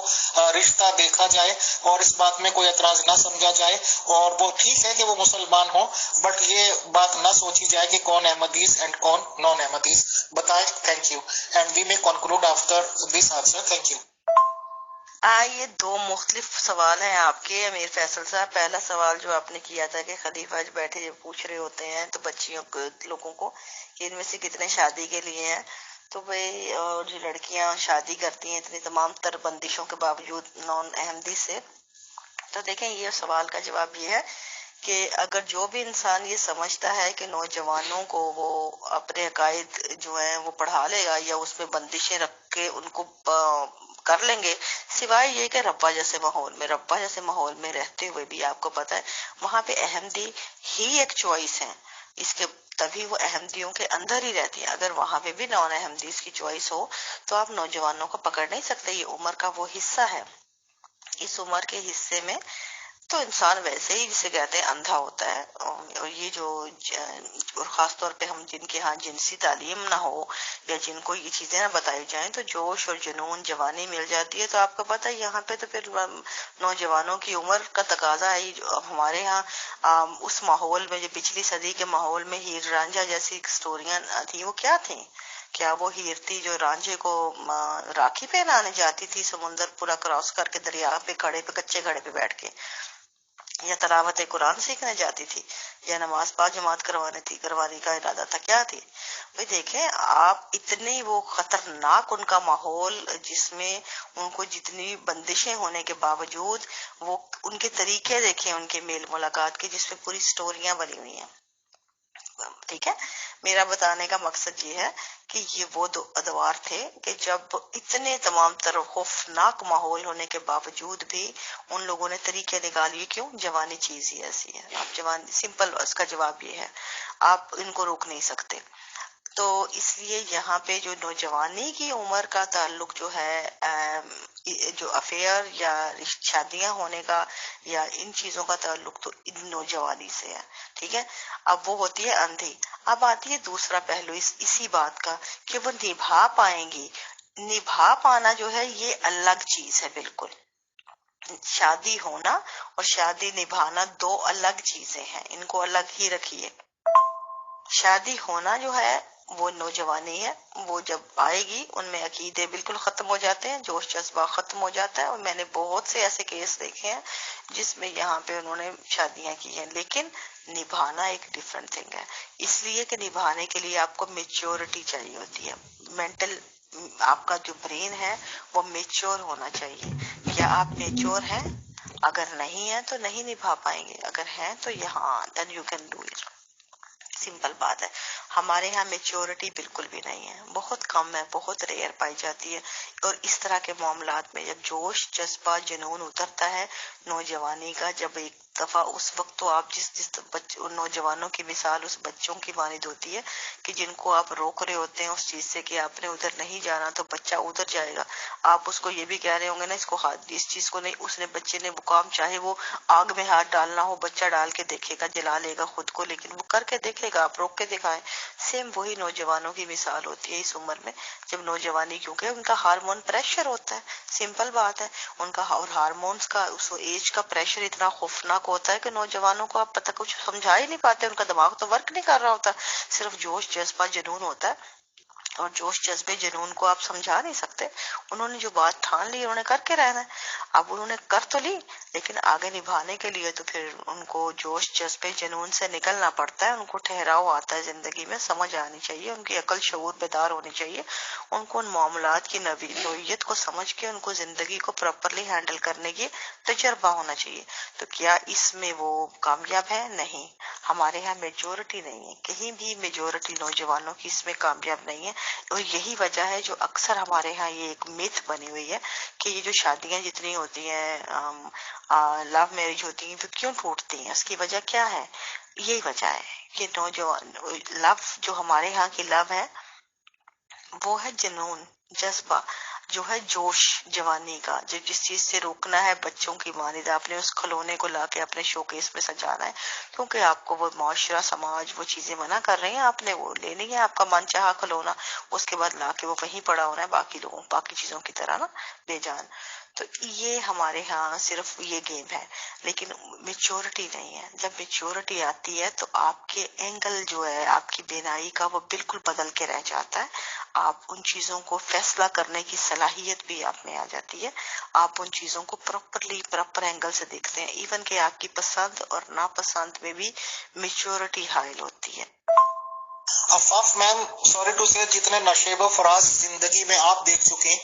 رشتہ دیکھا جائے اور اس بات میں کوئی اعتراض نہ سمجھا جائے، اور وہ ٹھیک ہے کہ وہ مسلمان ہوں، بٹ یہ بات نہ سوچی جائے کہ کون احمدیز اینڈ کون نان احمدیز. بتائیں. تھینک یو اینڈ وی میں conclude after this answer. Thank you. یہ دو مختلف سوال ہیں آپ کے امیر فیصل صاحب. پہلا سوال جو آپ نے کیا تھا کہ خلیفہ جو بیٹھے جو پوچھ رہے ہوتے ہیں تو بچیوں کو، لوگوں کو، کہ ان میں سے کتنے شادی کے لیے ہیں، تو بھائی اور جو لڑکیاں شادی کرتی ہیں اتنی تمام تر بندشوں کے باوجود نان احمدی سے، تو دیکھیں یہ سوال کا جواب یہ ہے کہ اگر جو بھی انسان یہ سمجھتا ہے کہ نوجوانوں کو وہ اپنے عقائد جو ہیں وہ پڑھا لے گا یا اس میں بندشیں رکھ کے ان کو کر لیں گے، سوائے یہ کہ ربا جیسے ماحول میں رہتے ہوئے بھی آپ کو پتہ ہے وہاں پہ احمدی ہی ایک چوائس ہے، اس کے تبھی وہ احمدیوں کے اندر ہی رہتی ہیں. اگر وہاں پہ بھی نان احمدیز کی چوائس ہو تو آپ نوجوانوں کو پکڑ نہیں سکتے. یہ عمر کا وہ حصہ ہے، اس عمر کے حصے میں تو انسان ویسے ہی جسے کہتے ہیں اندھا ہوتا ہے. اور یہ جو اور خاص طور پہ ہم جن کے ہاں جنسی تعلیم نہ ہو یا جن کو یہ چیزیں نہ بتائی جائیں تو جوش اور جنون جوانی مل جاتی ہے. تو آپ کو پتہ ہے یہاں پہ تو پھر نوجوانوں کی عمر کا تقاضا ہے. اب ہمارے ہاں اس ماحول میں جو پچھلی صدی کے ماحول میں ہیر رانجھا جیسی سٹوریاں تھیں، وہ کیا تھیں؟ کیا وہ ہیر تھی جو رانجھے کو راکھی پہنانے جاتی تھی سمندر پورا کراس کر کے دریا پہ کھڑے پہ کچے گھڑے پہ بیٹھ کے، یا تلاوت قرآن سیکھنے جاتی تھی، یا نماز پاک جماعت کروانے کا ارادہ تھا؟ کیا تھی بھائی؟ دیکھیں آپ اتنی وہ خطرناک ان کا ماحول جس میں ان کو جتنی بندشیں ہونے کے باوجود وہ ان کے طریقے دیکھیں ان کے میل ملاقات کے، جس میں پوری سٹوریاں بنی ہوئی ہیں. ٹھیک ہے، میرا بتانے کا مقصد یہ ہے کہ یہ وہ دو ادوار تھے کہ جب اتنے تمام تر خوفناک ماحول ہونے کے باوجود بھی ان لوگوں نے طریقے نکالیے. کیوں؟ جوانی چیز ہی ایسی ہے. آپ جوانی، سمپل اس کا جواب یہ ہے، آپ ان کو روک نہیں سکتے. تو اس لیے یہاں پہ جو نوجوانی کی عمر کا تعلق جو ہے جو افیئر یا شادیاں ہونے کا یا ان چیزوں کا تعلق تو ان نوجوانی سے ہے. ٹھیک ہے، اب وہ ہوتی ہے اندھی. اب آتی ہے دوسرا پہلو اسی بات کا کہ وہ نبھا پائیں گی. نبھا پانا جو ہے یہ الگ چیز ہے بالکل. شادی ہونا اور شادی نبھانا دو الگ چیزیں ہیں، ان کو الگ ہی رکھیے. شادی ہونا جو ہے وہ نوجوانی ہے، وہ جب آئے گی ان میں عقیدے بالکل ختم ہو جاتے ہیں، جوش جذبہ ختم ہو جاتا ہے. اور میں نے بہت سے ایسے کیس دیکھے ہیں جس میں یہاں پہ انہوں نے شادیاں کی ہیں، لیکن نبھانا ایک ڈیفرنٹ تھنگ ہے. اس لیے کہ نبھانے کے لیے آپ کو میچورٹی چاہیے ہوتی ہے. مینٹل، آپ کا جو برین ہے وہ میچور ہونا چاہیے. کیا آپ میچور ہیں؟ اگر نہیں ہے تو نہیں نبھا پائیں گے، اگر ہیں تو یہاں then you can do it. Simple بات ہے. ہمارے یہاں میچورٹی بالکل بھی نہیں ہے، بہت کم ہے، بہت ریئر پائی جاتی ہے. اور اس طرح کے معاملات میں جب جوش جذبہ جنون اترتا ہے نوجوانی کا، جب ایک دفعہ اس وقت تو آپ جس نوجوانوں کی مثال اس بچوں کی مانند ہوتی ہے کہ جن کو آپ روک رہے ہوتے ہیں اس چیز سے کہ آپ نے ادھر نہیں جانا تو بچہ ادھر جائے گا. آپ اس کو یہ بھی کہہ رہے ہوں گے نا اس چیز کو نہیں، اس نے بچے نے وہ کام چاہے وہ آگ میں ہاتھ ڈالنا ہو بچہ ڈال کے دیکھے گا، جلا لے گا خود کو، لیکن وہ کر کے دیکھے گا، آپ روک کے دکھائیں. سیم وہی نوجوانوں کی مثال ہوتی ہے اس عمر میں، جب نوجوانی، کیونکہ ان کا ہارمون پریشر ہوتا ہے. سمپل بات ہے، ان کا اور ہارمونز کا اس ایج کا پریشر اتنا خوفناک ہوتا ہے کہ نوجوانوں کو آپ پتہ کچھ سمجھا ہی نہیں پاتے. ان کا دماغ تو ورک نہیں کر رہا ہوتا، صرف جوش جذبہ جنون ہوتا ہے. اور جوش جذبے جنون کو آپ سمجھا نہیں سکتے. انہوں نے جو بات ٹھان لی انہوں نے کر کے رہنا ہے. اب انہوں نے کر تو لی لیکن آگے نبھانے کے لیے تو پھر ان کو جوش جذبے جنون سے نکلنا پڑتا ہے. ان کو ٹھہراؤ آتا ہے زندگی میں، سمجھ آنی چاہیے، ان کی عقل شعور بیدار ہونی چاہیے. ان کو ان معاملات کی نوعیت کو سمجھ کے ان کو زندگی کو پراپرلی ہینڈل کرنے کی تجربہ ہونا چاہیے. تو کیا اس میں وہ کامیاب ہے؟ نہیں. ہمارے یہاں میجورٹی نہیں ہے، کہیں بھی میجورٹی نوجوانوں کی اس میں کامیاب نہیں ہے. اور یہی وجہ ہے جو اکثر ہمارے ہاں یہ ایک میتھ بنی ہوئی ہے کہ یہ جو شادیاں جتنی ہوتی ہیں لو میرج ہوتی ہیں تو کیوں ٹوٹتی ہیں؟ اس کی وجہ کیا ہے؟ یہی وجہ ہے کہ نوجوان لو جو ہمارے ہاں کی لو ہے وہ ہے جنون، جذبہ، جو ہے جوش جوانی کا، جو جس چیز سے روکنا ہے بچوں کی مانند آپ نے اس کھلونے کو لا کے اپنے شو کیس میں سجانا ہے، کیونکہ آپ کو وہ معاشرہ سماج وہ چیزیں منع کر رہے ہیں، آپ نے وہ لینی ہے آپ کا من چاہا کھلونا، اس کے بعد لا کے وہ وہیں پڑا ہونا ہے باقی لوگوں باقی چیزوں کی طرح نا بے جان۔ تو یہ ہمارے ہاں صرف یہ گیم ہے، لیکن میچورٹی نہیں ہے۔ جب میچورٹی آتی ہے تو آپ کے اینگل جو ہے آپ کی بینائی کا وہ بالکل بدل کے رہ جاتا ہے، آپ ان چیزوں کو فیصلہ کرنے کی صلاحیت بھی آپ میں آ جاتی ہے، آپ ان چیزوں کو پراپر اینگل سے دیکھتے ہیں، ایون کہ آپ کی پسند اور ناپسند میں بھی میچورٹی حائل ہوتی ہے۔ عفاف میم، سوری ٹو سے، جتنے نشیب و فراز زندگی میں آپ دیکھ چکے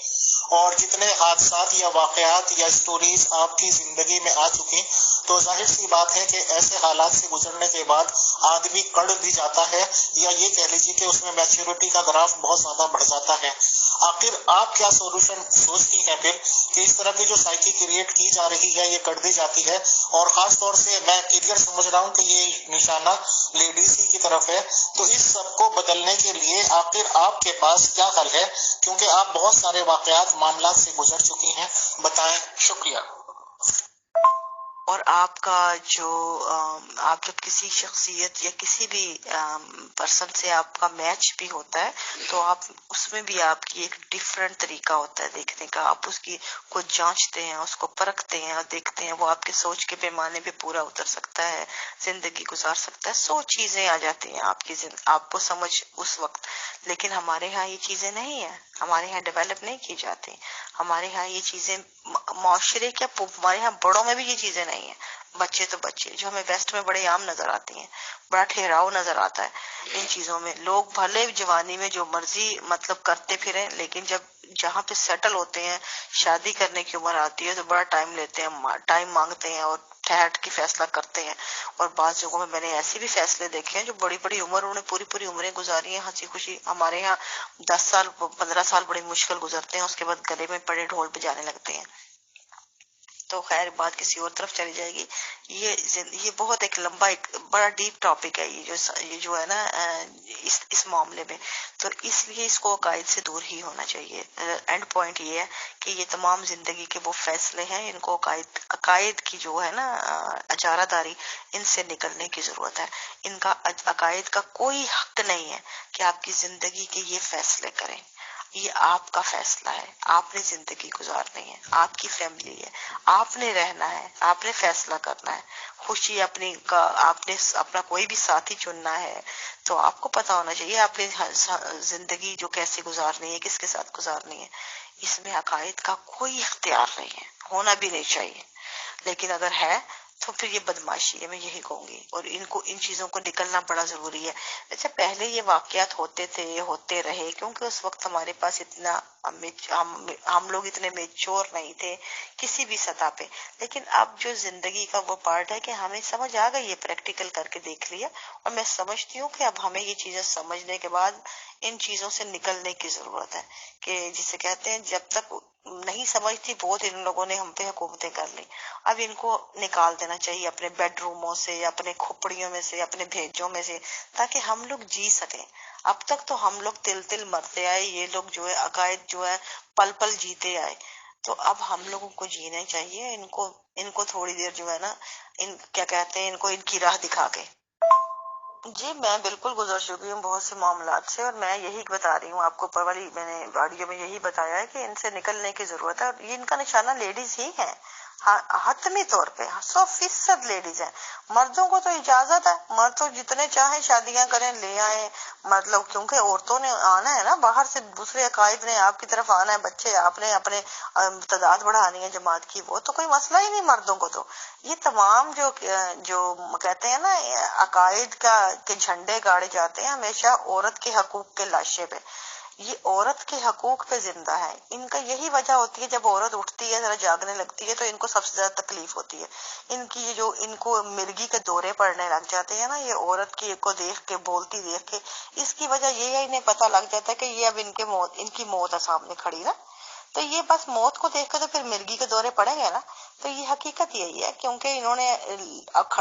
اور جتنے حادثات یا واقعات یا سٹوریز آپ کی زندگی میں آ چکی، تو ظاہر سی بات ہے کہ ایسے حالات سے گزرنے کے بعد آدمی کڑ بھی جاتا ہے، یا یہ کہہ لیجیے کہ اس میں میچورٹی کا گراف بہت زیادہ بڑھ جاتا ہے۔ آخر آپ کیا سولوشن سوچتی ہیں پھر کہ اس طرح کی جو سائیکی کریٹ کی جا رہی ہے یہ کر دی جاتی ہے، اور خاص طور سے میں کلیئر سمجھ رہا ہوں کہ یہ نشانہ لیڈیز ہی کی طرف ہے، تو اس سب کو بدلنے کے لیے آخر آپ کے پاس کیا حل ہے؟ کیونکہ آپ بہت سارے واقعات معاملات سے گزر چکی ہیں، بتائیں۔ شکریہ۔ اور آپ کا جو آپ جب کسی شخصیت یا کسی بھی پرسن سے آپ کا میچ بھی ہوتا ہے تو آپ اس میں بھی آپ کی ایک ڈفرینٹ طریقہ ہوتا ہے دیکھنے کا، آپ اس کی کو جانچتے ہیں، اس کو پرکھتے ہیں اور دیکھتے ہیں وہ آپ کے سوچ کے پیمانے پہ پورا اتر سکتا ہے، زندگی گزار سکتا ہے، 100 چیزیں آ جاتی ہیں آپ کو سمجھ اس وقت۔ لیکن ہمارے ہاں یہ چیزیں نہیں ہیں، ہمارے ہاں ڈیولپ نہیں کی جاتی، ہمارے ہاں یہ چیزیں معاشرے کیا ہمارے ہاں بڑوں میں بھی یہ چیزیں نہیں ہیں۔ بچے تو بچے جو ہمیں ویسٹ میں بڑے عام نظر آتی ہیں، بڑا ٹھہراؤ نظر آتا ہے ان چیزوں میں، لوگ بھلے جوانی میں جو مرضی مطلب کرتے پھریں، لیکن جب جہاں پہ سیٹل ہوتے ہیں، شادی کرنے کی عمر آتی ہے تو بڑا ٹائم لیتے ہیں، ٹائم مانگتے ہیں اور ٹھہر کے فیصلہ کرتے ہیں۔ اور بعض جگہوں میں نے ایسے بھی فیصلے دیکھے ہیں جو بڑی بڑی عمر انہوں نے پوری عمریں گزاری ہیں ہنسی خوشی۔ ہمارے یہاں 10 سال 15 سال بڑے مشکل گزرتے ہیں، اس کے بعد گلے میں پڑے ڈھول بجانے لگتے ہیں۔ تو خیر بات کسی اور طرف چلی جائے گی۔ یہ بہت ایک لمبا ایک بڑا ڈیپ ٹاپک ہے یہ جو ہے نا اس معاملے میں، تو اس لیے اس کو عقائد سے دور ہی ہونا چاہیے۔ اینڈ پوائنٹ یہ ہے کہ یہ تمام زندگی کے وہ فیصلے ہیں، ان کو عقائد کی جو ہے نا اجارہ داری، ان سے نکلنے کی ضرورت ہے۔ ان کا عقائد کا کوئی حق نہیں ہے کہ آپ کی زندگی کے یہ فیصلے کریں، یہ آپ کا فیصلہ ہے، آپ نے زندگی گزارنی ہے، آپ کی فیملی ہے، آپ نے رہنا ہے، آپ نے فیصلہ کرنا ہے، خوشی اپنی کا آپ نے اپنا کوئی بھی ساتھی چننا ہے تو آپ کو پتا ہونا چاہیے آپ نے زندگی جو کیسے گزارنی ہے، کس کے ساتھ گزارنی ہے۔ اس میں عقائد کا کوئی اختیار نہیں ہے، ہونا بھی نہیں چاہیے، لیکن اگر ہے تو پھر یہ بدماشی ہے، میں یہی کہوں گی، اور ان چیزوں کو نکلنا بڑا ضروری ہے۔ اچھا پہلے یہ واقعات ہوتے رہے کیونکہ اس وقت ہمارے پاس اتنا ہم لوگ اتنے میچور نہیں تھے کسی بھی سطح پہ، لیکن اب جو زندگی کا وہ پارٹ ہے کہ ہمیں سمجھ آ گئی ہے، پریکٹیکل کر کے دیکھ لیا، اور میں سمجھتی ہوں کہ اب ہمیں یہ چیزیں سمجھنے کے بعد ان چیزوں سے نکلنے کی ضرورت ہے، کہ جسے کہتے ہیں جب تک نہیں سمجھتی بہت ان لوگوں نے ہم پہ حکومتیں کر لی، اب ان کو نکال دینا چاہیے اپنے بیڈ روموں سے، اپنے کھوپڑیوں میں سے، اپنے بھیجوں میں سے، تاکہ ہم لوگ جی سکیں۔ اب تک تو ہم لوگ تل مرتے آئے، یہ لوگ جو ہے عقائد جو ہے پل جیتے آئے، تو اب ہم لوگوں کو جینا چاہیے، ان کو تھوڑی دیر جو ہے نا کیا کہتے ہیں ان کو ان کی راہ دکھا کے۔ جی میں بالکل گزر چکی ہوں بہت سے معاملات سے، اور میں یہی بتا رہی ہوں آپ کو، اوپر والی میں نے آڈیو میں یہی بتایا ہے کہ ان سے نکلنے کی ضرورت ہے، اور یہ ان کا نشانہ لیڈیز ہی ہے، حتمی طور پہ 100% لیڈیز ہیں۔ مردوں کو تو اجازت ہے، مرد تو جتنے چاہیں شادیاں کریں، لے آئیں، مطلب کیونکہ عورتوں نے آنا ہے نا باہر سے، دوسرے عقائد نے آپ کی طرف آنا ہے، بچے آپ نے اپنے تعداد بڑھانی ہے جماعت کی، وہ تو کوئی مسئلہ ہی نہیں مردوں کو۔ تو یہ تمام جو کہتے ہیں نا عقائد کے جھنڈے گاڑے جاتے ہیں ہمیشہ عورت کے حقوق کے لاشے پہ، یہ عورت کے حقوق پہ زندہ ہے۔ ان کا یہی وجہ ہوتی ہے جب عورت اٹھتی ہے ذرا جاگنے لگتی ہے تو ان کو سب سے زیادہ تکلیف ہوتی ہے، ان کو مرگی کے دورے پڑنے لگ جاتے ہیں نا، یہ عورت کو دیکھ کے بولتی دیکھ کے، اس کی وجہ یہ ہے انہیں پتہ لگ جاتا ہے کہ یہ اب ان کی موت ہے سامنے کھڑی نا، تو یہ بس موت کو دیکھ کے تو پھر مرگی کے دورے پڑیں گے نا، تو تو یہ حقیقت یہی ہے، کیونکہ انہوں نے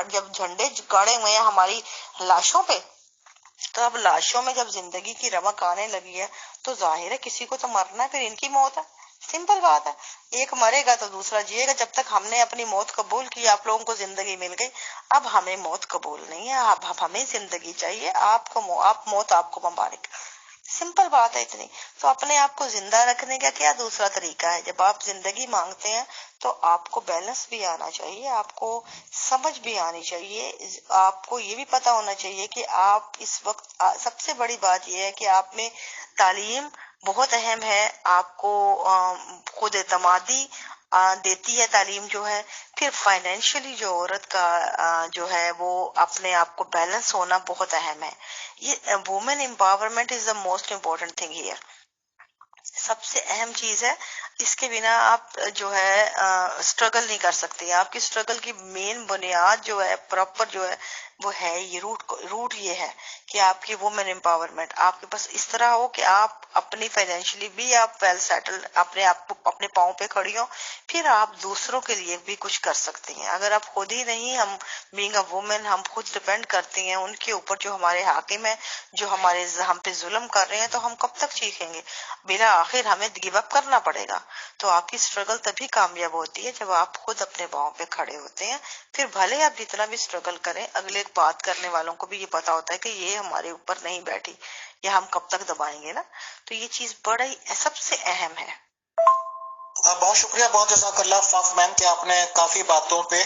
جب جھنڈے گاڑے ہوئے ہیں ہماری لاشوں پہ، تو اب لاشوں میں جب زندگی کی رمق آنے لگی ہے تو ظاہر ہے کسی کو تو مرنا ہے، پھر ان کی موت ہے، سمپل بات ہے، ایک مرے گا تو دوسرا جیے گا۔ جب تک ہم نے اپنی موت قبول کی، آپ لوگوں کو زندگی مل گئی، اب ہمیں موت قبول نہیں ہے، اب ہمیں زندگی چاہیے، آپ موت آپ کو مبارک، سمپل بات ہے اتنی۔ تو اپنے آپ کو زندہ رکھنے کا کیا دوسرا طریقہ ہے؟ جب آپ زندگی مانگتے ہیں تو آپ کو بیلنس بھی آنا چاہیے، آپ کو سمجھ بھی آنی چاہیے، آپ کو یہ بھی پتا ہونا چاہیے کہ آپ اس وقت سب سے بڑی بات یہ ہے کہ آپ میں تعلیم بہت اہم ہے، آپ کو خود اعتمادی دیتی ہے تعلیم جو ہے۔ پھر فائنینشلی جو عورت کا جو ہے وہ اپنے آپ کو بیلنس ہونا بہت اہم ہے۔ یہ woman empowerment is the most important thing here, سب سے اہم چیز ہے، اس کے بنا آپ جو ہے اسٹرگل نہیں کر سکتے۔ آپ کی اسٹرگل کی مین بنیاد جو ہے پراپر جو ہے وہ ہے یہ روٹ یہ ہے کہ آپ کی وومن امپاورمنٹ آپ کے پاس اس طرح ہو کہ آپ اپنی فائنینشلی بھی آپ ویل سیٹل، اپنے آپ کو اپنے پاؤں پہ کھڑی ہو، پھر آپ دوسروں کے لیے بھی کچھ کر سکتے ہیں۔ اگر آپ خود ہی نہیں، ہم بینگ اے وومن ہم خود ڈپینڈ کرتے ہیں ان کے اوپر جو ہمارے حاکم ہیں، جو ہم پہ ظلم کر رہے ہیں، تو ہم کب تک چیخیں گے؟ بلا آخر ہمیں گیو اپ کرنا پڑے گا۔ تو آپ کی اسٹرگل تبھی کامیاب ہوتی ہے جب آپ خود اپنے پاؤں پہ کھڑے ہوتے ہیں۔ پھر بھلے آپ جتنا بھی اسٹرگل کریں، اگلے بات کرنے والوں کو بھی یہ پتا ہوتا ہے کہ یہ ہمارے اوپر نہیں بیٹھی، یہ ہم کب تک دبائیں گے نا۔ تو یہ چیز بڑا ہی سب سے اہم ہے۔ بہت شکریہ، بہت جزاک اللہ فاف مین کہ آپ نے کافی باتوں پہ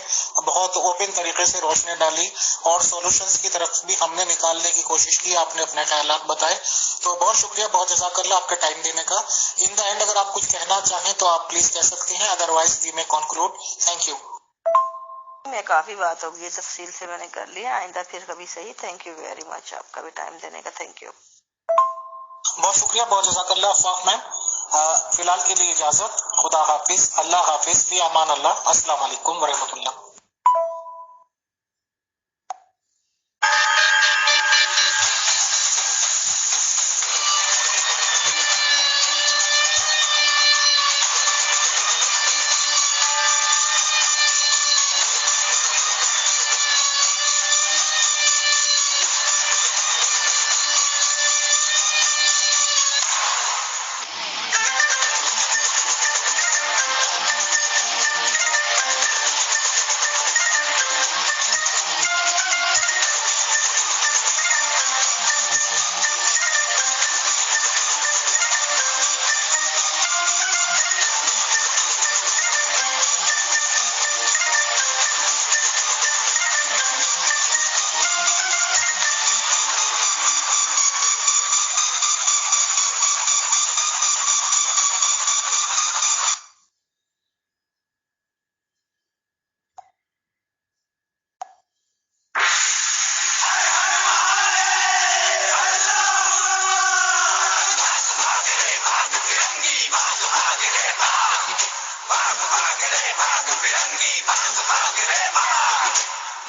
بہت اوپن طریقے سے روشنی ڈالی اور سولوشنز کی طرف بھی ہم نے نکالنے کی کوشش کی، آپ نے اپنے خیالات بتائے، تو بہت شکریہ، بہت جزاک اللہ آپ کے ٹائم دینے کا۔ ان دا اینڈ اگر آپ کچھ کہنا چاہیں تو آپ پلیز کہہ سکتی ہیں، ادروائز وی میں کنکلوڈ۔ Thank you. میں کافی بات ہوگی، یہ تفصیل سے میں نے کر لیا، آئندہ پھر کبھی صحیح۔ تھینک یو ویری مچ آپ کا بھی ٹائم دینے کا، تھینک یو۔ بہت شکریہ، بہت جزاک اللہ فاف میم۔ فی الحال کے لیے اجازت، خدا حافظ، اللہ حافظ، فی امان اللہ، السلام علیکم ورحمۃ اللہ۔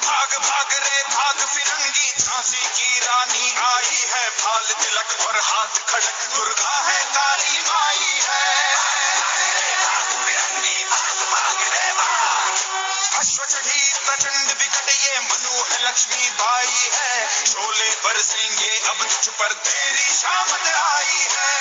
بھاگ بھاگ رے بھاگ فرنگی، جھانسی کی رانی آئی ہے، بھال تلک اور ہاتھ کھڑک، درگا ہے کالی مائی ہے۔ اشو چڑھی پرچنڈ وکٹ، یہ منو ہے لکشمی بائی ہے، شولے برسیں گے اب تجھ پر، تیری شامت آئی ہے۔